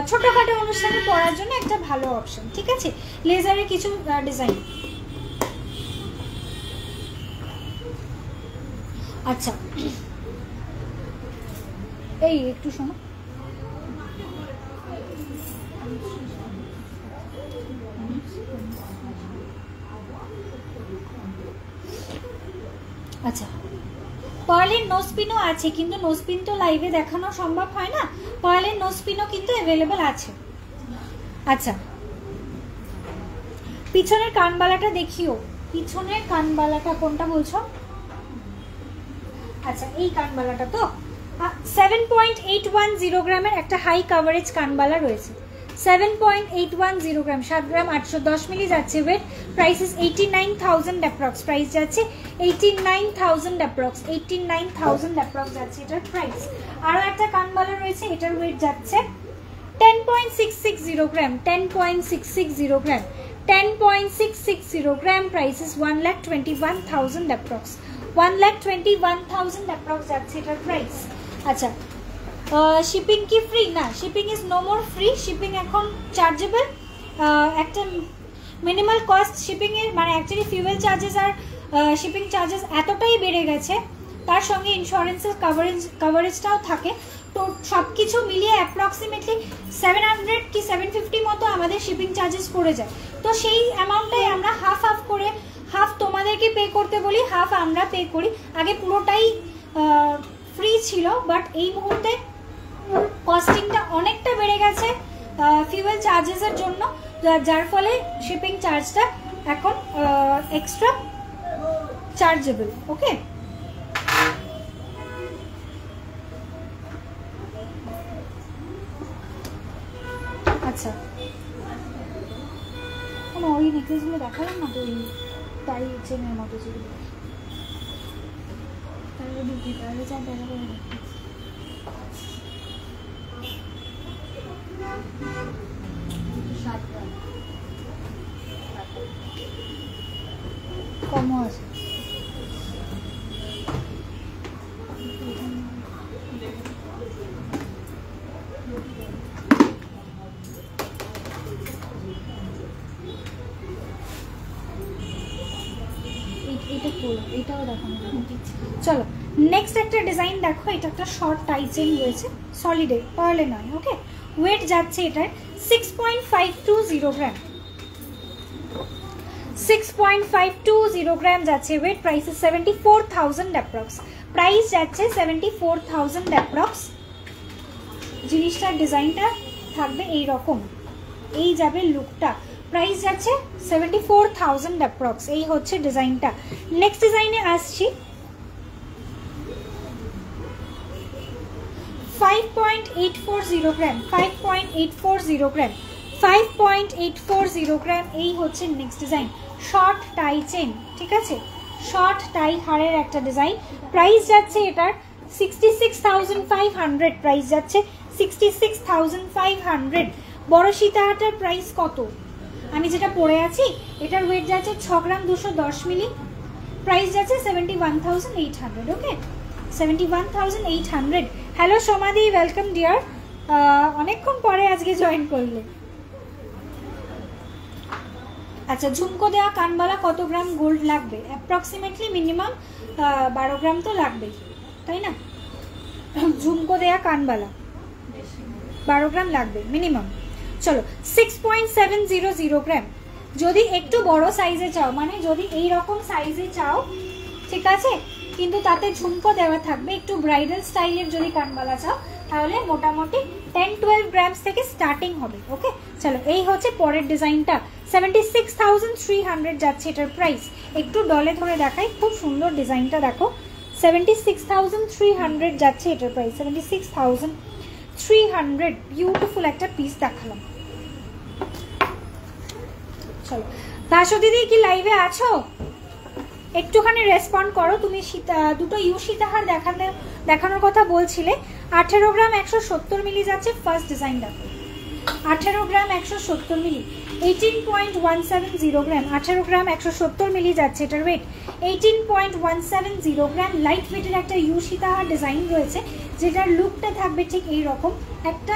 [SPEAKER 1] ছোটখাটো অনুষ্ঠানে পরার জন্য একটা ভালো অপশন। ঠিক আছে, লেজারের কিছু ডিজাইন। আচ্ছা এই একটু শোনো, আচ্ছা পার্লের নোজপিনও আছে, কিন্তু নোজপিন তো লাইভে দেখানো সম্ভব হয় না, পার্লের নোজপিনও কিন্তু অ্যাভেলেবেল আছে। আচ্ছা পিছনের কানবালাটা দেখিও, পিছনের কানবালাটা কোনটা বলছো? আচ্ছা এই কানবালাটা তো 7.810 গ্রামের একটা হাই কাভারেজ কানবালা রয়েছে, 7.810 গ্রাম, 7 গ্রাম 810 মিলি যাচ্ছে weight. Price is 89,000 approx, price যাচ্ছে 89,000 অ্যাপ্রক্স, 89,000 অ্যাপ্রক্স যাচ্ছে এটার প্রাইস। আরও একটা কানবালা রয়েছে, এটার ওয়েট যাচ্ছে 10.660 gram, 10.660 gram, 10.660 gram, price is 1,21,000 approx, 1,21,000 approx যাচ্ছে এটার প্রাইস। আচ্ছা শিপিং কি ফ্রি? না, shipping is no more free, shipping এখন চার্জেবল। একটা মিনিমাল কস্ট শিপিংয়ের মানে অ্যাকচুয়ালি ফিউয়েল চার্জেস আর শিপিং চার্জেস এতটাই বেড়ে গেছে, তার সঙ্গে ইন্স্যুরেন্সের কাভারেজটাও থাকে, তো সব কিছু মিলিয়ে অ্যাপ্রক্সিমেটলি 700 কি 750 মতো আমাদের শিপিং চার্জেস পড়ে যায়। তো সেই অ্যামাউন্টটাই আমরা হাফ করে, হাফ তোমাদেরকে পে করতে বলি, হাফ আমরা পে করি। আগে পুরোটাই ফ্রি ছিল, বাট এই মুহূর্তে কস্টিংটা অনেকটা বেড়ে গেছে ফিউয়েল চার্জেসের জন্য, যার ফলে শিপিং চার্জটা এখন এক্সট্রা চার্জেবল। ওকে আচ্ছা ওই নেকলেসগুলো দেখালাম না তো, ওই তাই চেনের মতো যেগুলো তাহলে যা দেখা করে কমও আছে। এটাও দেখানো, চলো নেক্সট একটা ডিজাইন দেখো। এটা একটা শর্ট টাই চেন রয়েছে, সলিডে পার্লে নয়। ওকে ওয়েট যাচ্ছে এটার 6.520 গ্রাম, 6.520 গ্রাম যাচ্ছে ওয়েট। প্রাইস 74,000 অ্যাপ্রক্স, প্রাইস যাচ্ছে 74,000 অ্যাপ্রক্স। জিনিসটার ডিজাইনটা থাকবে এই রকম, এই যাবে লুকটা। প্রাইস যাচ্ছে 74,000 অ্যাপ্রক্স, এই হচ্ছে ডিজাইনটা। নেক্সট ডিজাইনে আসছি 5.840 গ্রাম, 5.840 গ্রাম, 5.840 গ্রাম, এই হচ্ছে next design. Short tie chain, ঠিক আছে, শর্ট টাই হারের একটা ডিজাইন। প্রাইস যাচ্ছে এটার 66,500, প্রাইস যাচ্ছে 66,500। বড় সীতাহাটার প্রাইস কত? আমি যেটা পরে আছি এটার ওয়েট যাচ্ছে 6 গ্রাম 210 মিলি, প্রাইস যাচ্ছে 71,800। ওকে 71,800। হ্যালো সোমাদি, ওয়েলকাম ডিয়ার, অনেকক্ষণ পরে আজকে জয়েন করলে। আচ্ছা, ঝুমকো দেওয়া কানবালা কত গ্রাম গোল্ড লাগবে? অ্যাপ্রক্সিমেটলি মিনিমাম 12 গ্রাম তো লাগবেই, তাই না? ঝুমকো দেওয়া কানবালা 12 গ্রাম লাগবে মিনিমাম। চলো 6.700 গ্রাম। যদি একটু বড় সাইজে চাও, মানে যদি এই রকম সাইজে চাও, ঠিক আছে, কিন্তু তাতে ঝুমকো দেওয়া থাকবে, একটু ব্রাইডাল স্টাইলের যদি কানবালা চাও, তাহলে মোটামুটি 10-12 গ্রামস থেকে স্টার্টিং হবে। ওকে, চলো এই হচ্ছে পরের ডিজাইনটা। 76,300 যাচ্ছে এটার প্রাইস। একটু ডলে ধরে দেখাই, খুব সুন্দর ডিজাইনটা দেখো। 76,300 যাচ্ছে এটার প্রাইস। 76,300 বিউটিফুল একটা পিস দেখালাম। চলো, ভাসো দিদি কি লাইভে আছো? একটুখানি রেসপন্ড করো। তুমি দুটো ইউ সীতাহার দেখানোর কথা বলছিলে। 18 গ্রাম 170 মিলি যাচ্ছে ফার্স্ট ডিজাইনটা। 18 গ্রাম 170 মিলি, 18.170 গ্রাম। 18 গ্রাম 170 মিলি যাচ্ছে এটার ওয়েট। 18.170 গ্রাম। লাইট ওয়েটের একটা ইউ সীতাহার ডিজাইন রয়েছে, যেটার লুকটা থাকবে ঠিক এইরকম, একটা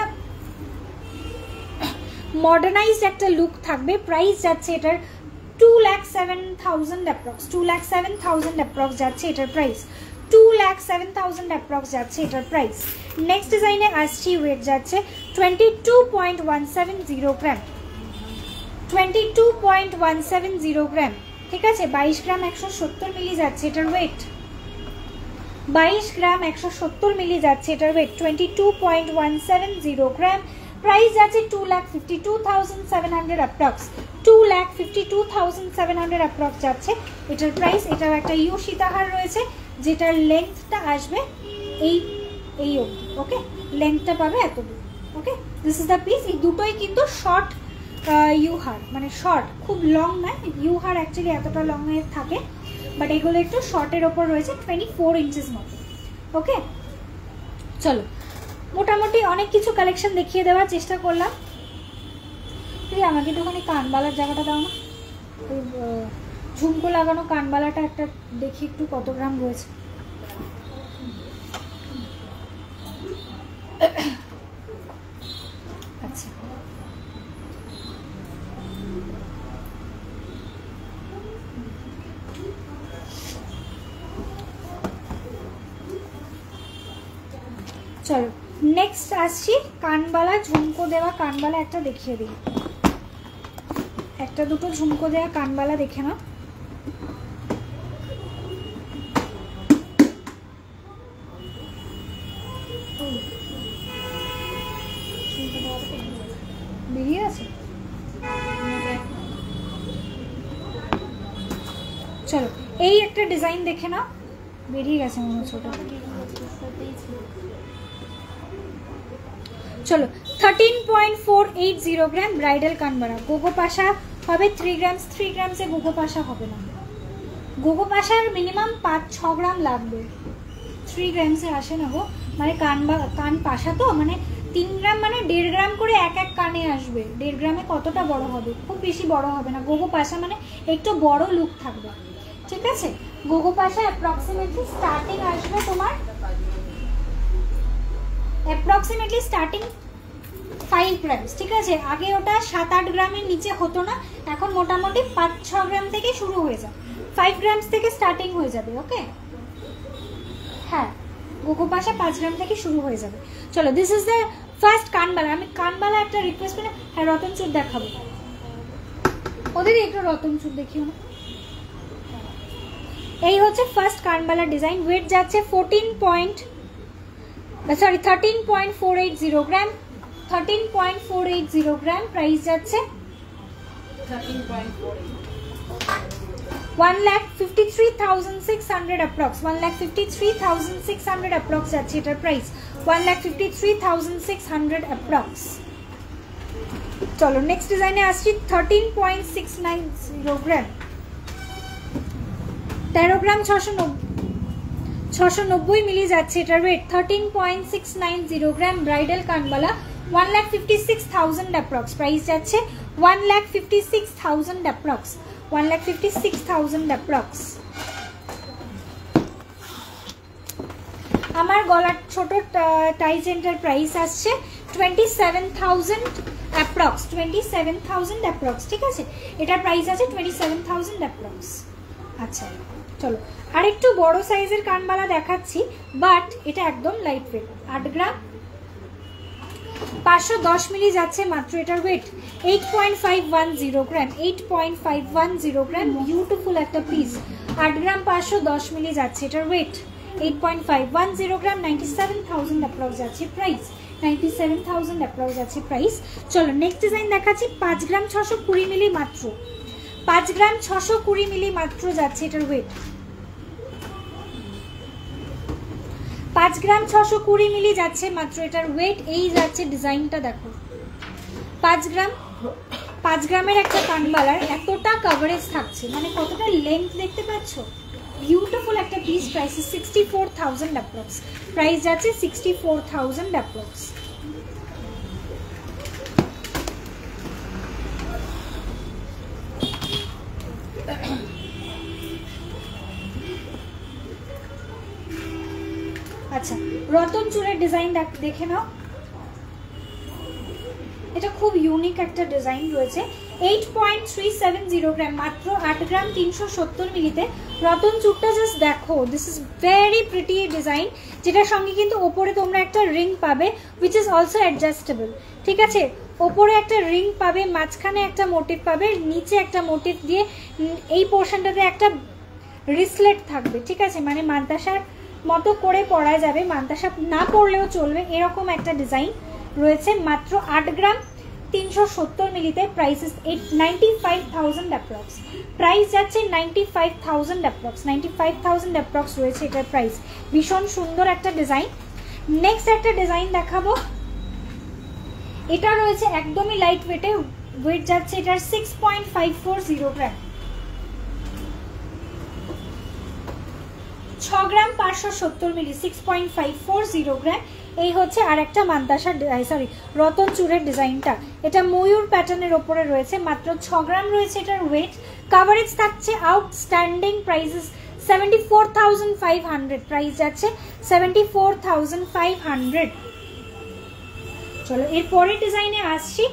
[SPEAKER 1] মডার্নাইজড একটা লুক থাকবে। প্রাইস যাচ্ছে এটার 2,07,000 অ্যাপ্রক্স। 2,07,000 অ্যাপ্রক্স যাচ্ছে এটার প্রাইস। 2,07,000 অ্যাপ্রক্স যাচ্ছে এটার প্রাইস। নেক্সট ডিজাইনে আসছি, ওয়েট যাচ্ছে 22.170 গ্রাম। 22.170 গ্রাম, ঠিক আছে। 22 গ্রাম 170 মিলি যাচ্ছে এটার ওয়েট। 22 গ্রাম 170 মিলি যাচ্ছে এটার ওয়েট। 22.170 গ্রাম। প্রাইস যাচ্ছে 2,52,700 অ্যাপ্রক্স। 2,52,700 অ্যাপ্রক্স যাচ্ছে এটার প্রাইস। এটার একটা ইউ সীতাহার রয়েছে, যেটার লেন্থটা আসবে এই অবধি। ওকে, লেন্থটা পাবে এতদূর। ওকে, দিস ইজ দ্য পিস। এই দুটোই কিন্তু শর্ট ইউ হার, মানে শর্ট, খুব লং নয়। ইউ হার অ্যাকচুয়ালি এতটা লং এর থাকে, বাট এগুলো একটু শর্টের ওপর রয়েছে, 24 ইঞ্চেস মতো। ওকে, চলো মোটামুটি অনেক কিছু কালেকশন দেখিয়ে দেওয়ার চেষ্টা করলাম। তুই আমাকে একটুখানি কানবালার জায়গাটা দাও না, ওই ঝুমকো লাগানো কানবালাটা একটা দেখি একটু কত গ্রাম রয়েছে। আচ্ছা, চলো নেক্সট আসছি কানবালা, ঝুমকো দেওয়া কানবালা একটা দেখিয়ে দিই। একটা দুটো ঝুমকো দেওয়া কানবালা দেখে নাও। বেরিয়ে আছে, চলো এই একটা ডিজাইন দেখে নাও। বেরিয়ে গেছে মনে হচ্ছে ওটা। চলো 13.480 গ্রাম ব্রাইডাল কানবালা। গোগো পাশা হবে 3 গ্রামস। 3 গ্রামসে গোগো পাশা হবে না। গোগো পাশার মিনিমাম 5-6 গ্রাম লাগবে। 3 গ্রামসে আসে না গো, মানে কান পাশা তো, মানে 3 গ্রাম মানে 1.5 গ্রাম করে এক কানে আসবে। 1.5 গ্রামে কতটা বড় হবে? খুব বেশি বড় হবে না। গোগো পাশা মানে একটু বড় লুক থাকবে, ঠিক আছে। গোগো পাশা অ্যাপ্রক্সিমেটলি স্টার্টিং আসবে তোমার, অ্যাপ্রক্সিমেটলি স্টার্টিং 5 গ্রামস, ঠিক আছে। আগে ওটা 7-8 গ্রামের নিচে হতো না, এখন মোটামুটি 5-6 গ্রাম থেকে শুরু হয়ে যায়। 5 গ্রামস থেকে স্টার্টিং হয়ে যাবে। ওকে, হ্যাঁ, গোগো পাশা 5 গ্রাম থেকে শুরু হয়ে যাবে। চলো, দিস ইজ দ্য ফার্স্ট কানবালা। আমি কানবালা একটা রিকোয়েস্ট করে, হ্যাঁ রতনচুর দেখাবো। ওদের একটু রতনচুর দেখিও না। এই হচ্ছে ফার্স্ট কানবালা ডিজাইন। ওয়েট যাচ্ছে 13.480 গ্রাম। 13.480 গ্রাম। প্রাইস যাচ্ছে 1,53,600 অ্যাপ্রক্স। 1,53,600 অ্যাপ্রক্স যাচ্ছে এটার প্রাইস। 1,53,600 অ্যাপ্রক্স। চলো নেক্সট ডিজাইনে আসছি। 13.690 গ্রাম। 13 গ্রাম 690 মিলি যাচ্ছে এটার ওয়েট। 13.690 গ্রাম ব্রাইডাল কানবালা। 1,56,000 অ্যাপ্রক্স। প্রাইস যাচ্ছে 1,56,000 অ্যাপ্রক্স। 1,56,000 অ্যাপ্রক্স। আমার গলার ছোট টাই চেনটার প্রাইস আসছে 27,000 অ্যাপ্রক্স 27,000 অ্যাপ্রক্স, ঠিক আছে। এটার প্রাইস আছে 27,000 অ্যাপ্রক্স। আচ্ছা চলো আরেকটু বড় সাইজের কানবালা দেখাচ্ছি, বাট এটা একদম লাইট ওয়েট, 8 গ্রাম 510 মিলি যাচ্ছে মাত্র। এটার ওয়েট 8.510 গ্রাম, 8.510 গ্রাম। বিউটিফুল একটা পিস, 8 গ্রাম 510 মিলি যাচ্ছে। এটার ওয়েট 8.510 গ্রাম, 97,000 অ্যাপ্রক্স যাচ্ছে প্রাইস, 97,000 অ্যাপ্রক্স যাচ্ছে প্রাইস। চলো নেক্সট ডিজাইন দেখাচ্ছি, 5 গ্রাম 620 মিলি মাত্র, 5 গ্রাম 620 মিলি মাত্র যাচ্ছে। এটার ওয়েট 5 গ্রাম 620 মিলি যাচ্ছে মাত্র। এটার ওয়েট এই যাচ্ছে। ডিজাইনটা দেখো, 5 গ্রামের একটা কানবালার এতটা কভারেজ থাকছে, মানে কতটা লেন্থ দেখতে পাচ্ছ। বিউটিফুল একটা পিস, প্রাইস 64,000 অ্যাপ্রক্স, প্রাইস যাচ্ছে 64,000 অ্যাপ্রক্স। আচ্ছা রতন চুরের ডিজাইন দেখে নাও, এটা খুব ইউনিক একটা ডিজাইন রয়েছে। 8.370 গ্রাম মাত্র, 8 গ্রাম 370 মিলিতে রতন চুরটা জাস্ট দেখো, this is very pretty design, যেটার সঙ্গে কিন্তু ওপরে তোমরা একটা রিং পাবে উইচ ইজ অলসো অ্যাডজাস্টেবল, ঠিক আছে। ওপরে একটা রিং পাবে, মাঝখানে একটা মোটিভ পাবে, নিচে একটা মোটিভ দিয়ে এই পোর্শনটাতে একটা রিসলেট থাকবে, ঠিক আছে। মানে মান্তাসার মতো করে পরা যাবে, মান্তাসা না পরলেও চলবে, এরকম একটা ডিজাইন রয়েছে মাত্র 8 গ্রাম 370 মিলিতে। প্রাইস 95,000 অ্যাপ্রক্স, প্রাইস যাচ্ছে 95,000 অ্যাপ্রক্স, 95,000 অ্যাপ্রক্স রয়েছে এটার প্রাইস। ভীষণ সুন্দর একটা ডিজাইন। নেক্সট একটা ডিজাইন দেখাবো, এটা রয়েছে একদমই লাইট ওয়েটে, ওয়েট যাচ্ছে এটার 6.540 গ্রাম, 6 গ্রাম 570 মিলি, 6.540 গ্রাম। এই হচ্ছে আর একটা মান্তাসার সরি রতন চুরের ডিজাইনটা, এটা ময়ূর প্যাটার্নের ওপরে রয়েছে, মাত্র 6 গ্রাম রয়েছে এটার ওয়েট। কাভারেজ থাকছে আউটস্ট্যান্ডিং, প্রাইসেস 74,500, প্রাইস যাচ্ছে 74,500। চলো এর পরের ডিজাইনে আসছি,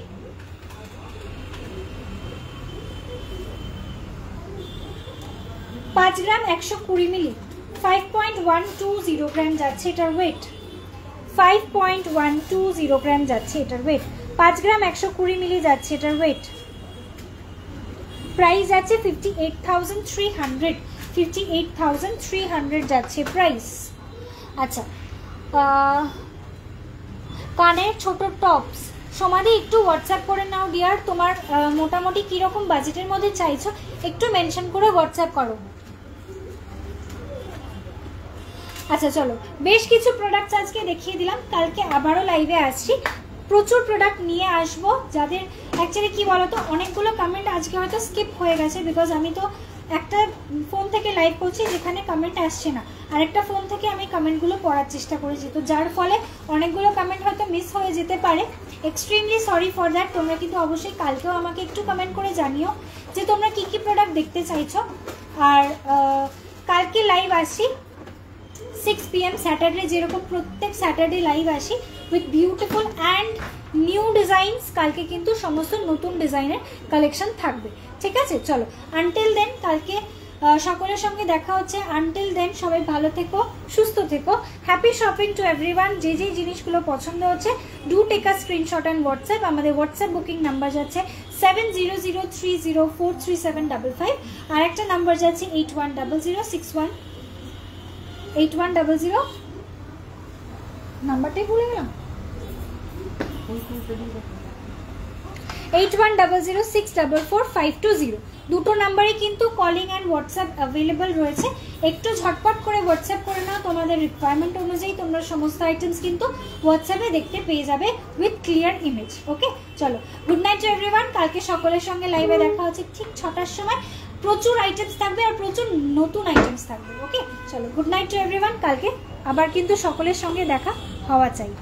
[SPEAKER 1] পাঁচ গ্রাম 120 মিলি, 5.120 গ্রাম যাচ্ছে এটার ওয়েট, 5.120 গ্রাম যাচ্ছে এটার ওয়েট। 5 গ্রাম 120 মিলি যাচ্ছে এটার ওয়েট, প্রাইস যাচ্ছে 58,300, 58,300 যাচ্ছে প্রাইস। আচ্ছা কানের ছোট টপস, সমাধি একটু হোয়াটসঅ্যাপ করে নাও ডিয়ার, তোমার মোটামুটি কিরকম বাজেটের মধ্যে চাইছো একটু মেনশন করে হোয়াটসঅ্যাপ করো। আচ্ছা চলো বেশ কিছু প্রোডাক্টস আজকে দেখিয়ে দিলাম, কালকে আবারও লাইভে আসছি, প্রচুর প্রোডাক্ট নিয়ে আসবো। যাদের অ্যাকচুয়ালি কি বলতো অনেকগুলো কমেন্ট আজকে হয়তো স্কিপ হয়ে গেছে, বিকজ আমি তো একটা ফোন থেকে লাইভ করছি যেখানে কমেন্ট আসছে না, আরেকটা ফোন থেকে আমি কমেন্টগুলো পড়ার চেষ্টা করেছি, তো যার ফলে অনেকগুলো কমেন্ট হয়তো মিস হয়ে যেতে পারে। Extremely sorry for that. তোমরা কিন্তু অবশ্যই কালকেও আমাকে একটু কমেন্ট করে জানিও যে তোমরা কী কী প্রোডাক্ট দেখতে চাইছো। আর কালকে লাইভ আসছি 6 PM স্যাটারডে, যেরকম প্রত্যেক স্যাটারডে লাইভ আসি with beautiful and new designs. কালকে কিন্তু সমস্ত নতুন ডিজাইনের কালেকশন থাকবে, ঠিক আছে। চলো আনটিল দেন কালকে সকলের সঙ্গে দেখা হচ্ছে। আনটিল দেন সবাই ভালো থেকো, সুস্থ থেকো, হ্যাপি শপিং টু এভরিওয়ান। যে যেই জিনিসগুলো পছন্দ হচ্ছে do take a screenshot and WhatsApp. আমাদের হোয়াটসঅ্যাপ বুকিং নাম্বার যাচ্ছে 7003043755, আর একটা নাম্বার যাচ্ছে 8100618100। নাম্বারটাই ভুলে গেলাম, 8100644520। দুটো নাম্বারে কিন্তু কলিং অ্যান্ড হোয়াটসঅ্যাপ অ্যাভেলেবল রয়েছে। একটু ঝটপট করে হোয়াটসঅ্যাপ করে নাও, তোমাদের রিকোয়ারমেন্ট অনুযায়ী তোমরা সমস্ত আইটেমস কিন্তু হোয়াটসঅ্যাপে দেখতে পেয়ে যাবে উইথ ক্লিয়ার ইমেজ। ওকে চলো গুড নাইট টু এভরিওয়ান। কালকে সকলের সঙ্গে লাইভে দেখা হচ্ছে ঠিক 6টার সময়। প্রচুর আইটেমস থাকবে আর প্রচুর নতুন আইটেমস থাকবে। ওকে চলো গুড নাইট টু এভরিওয়ান। কালকে আবার কিন্তু সকলের সঙ্গে দেখা হওয়া চাই।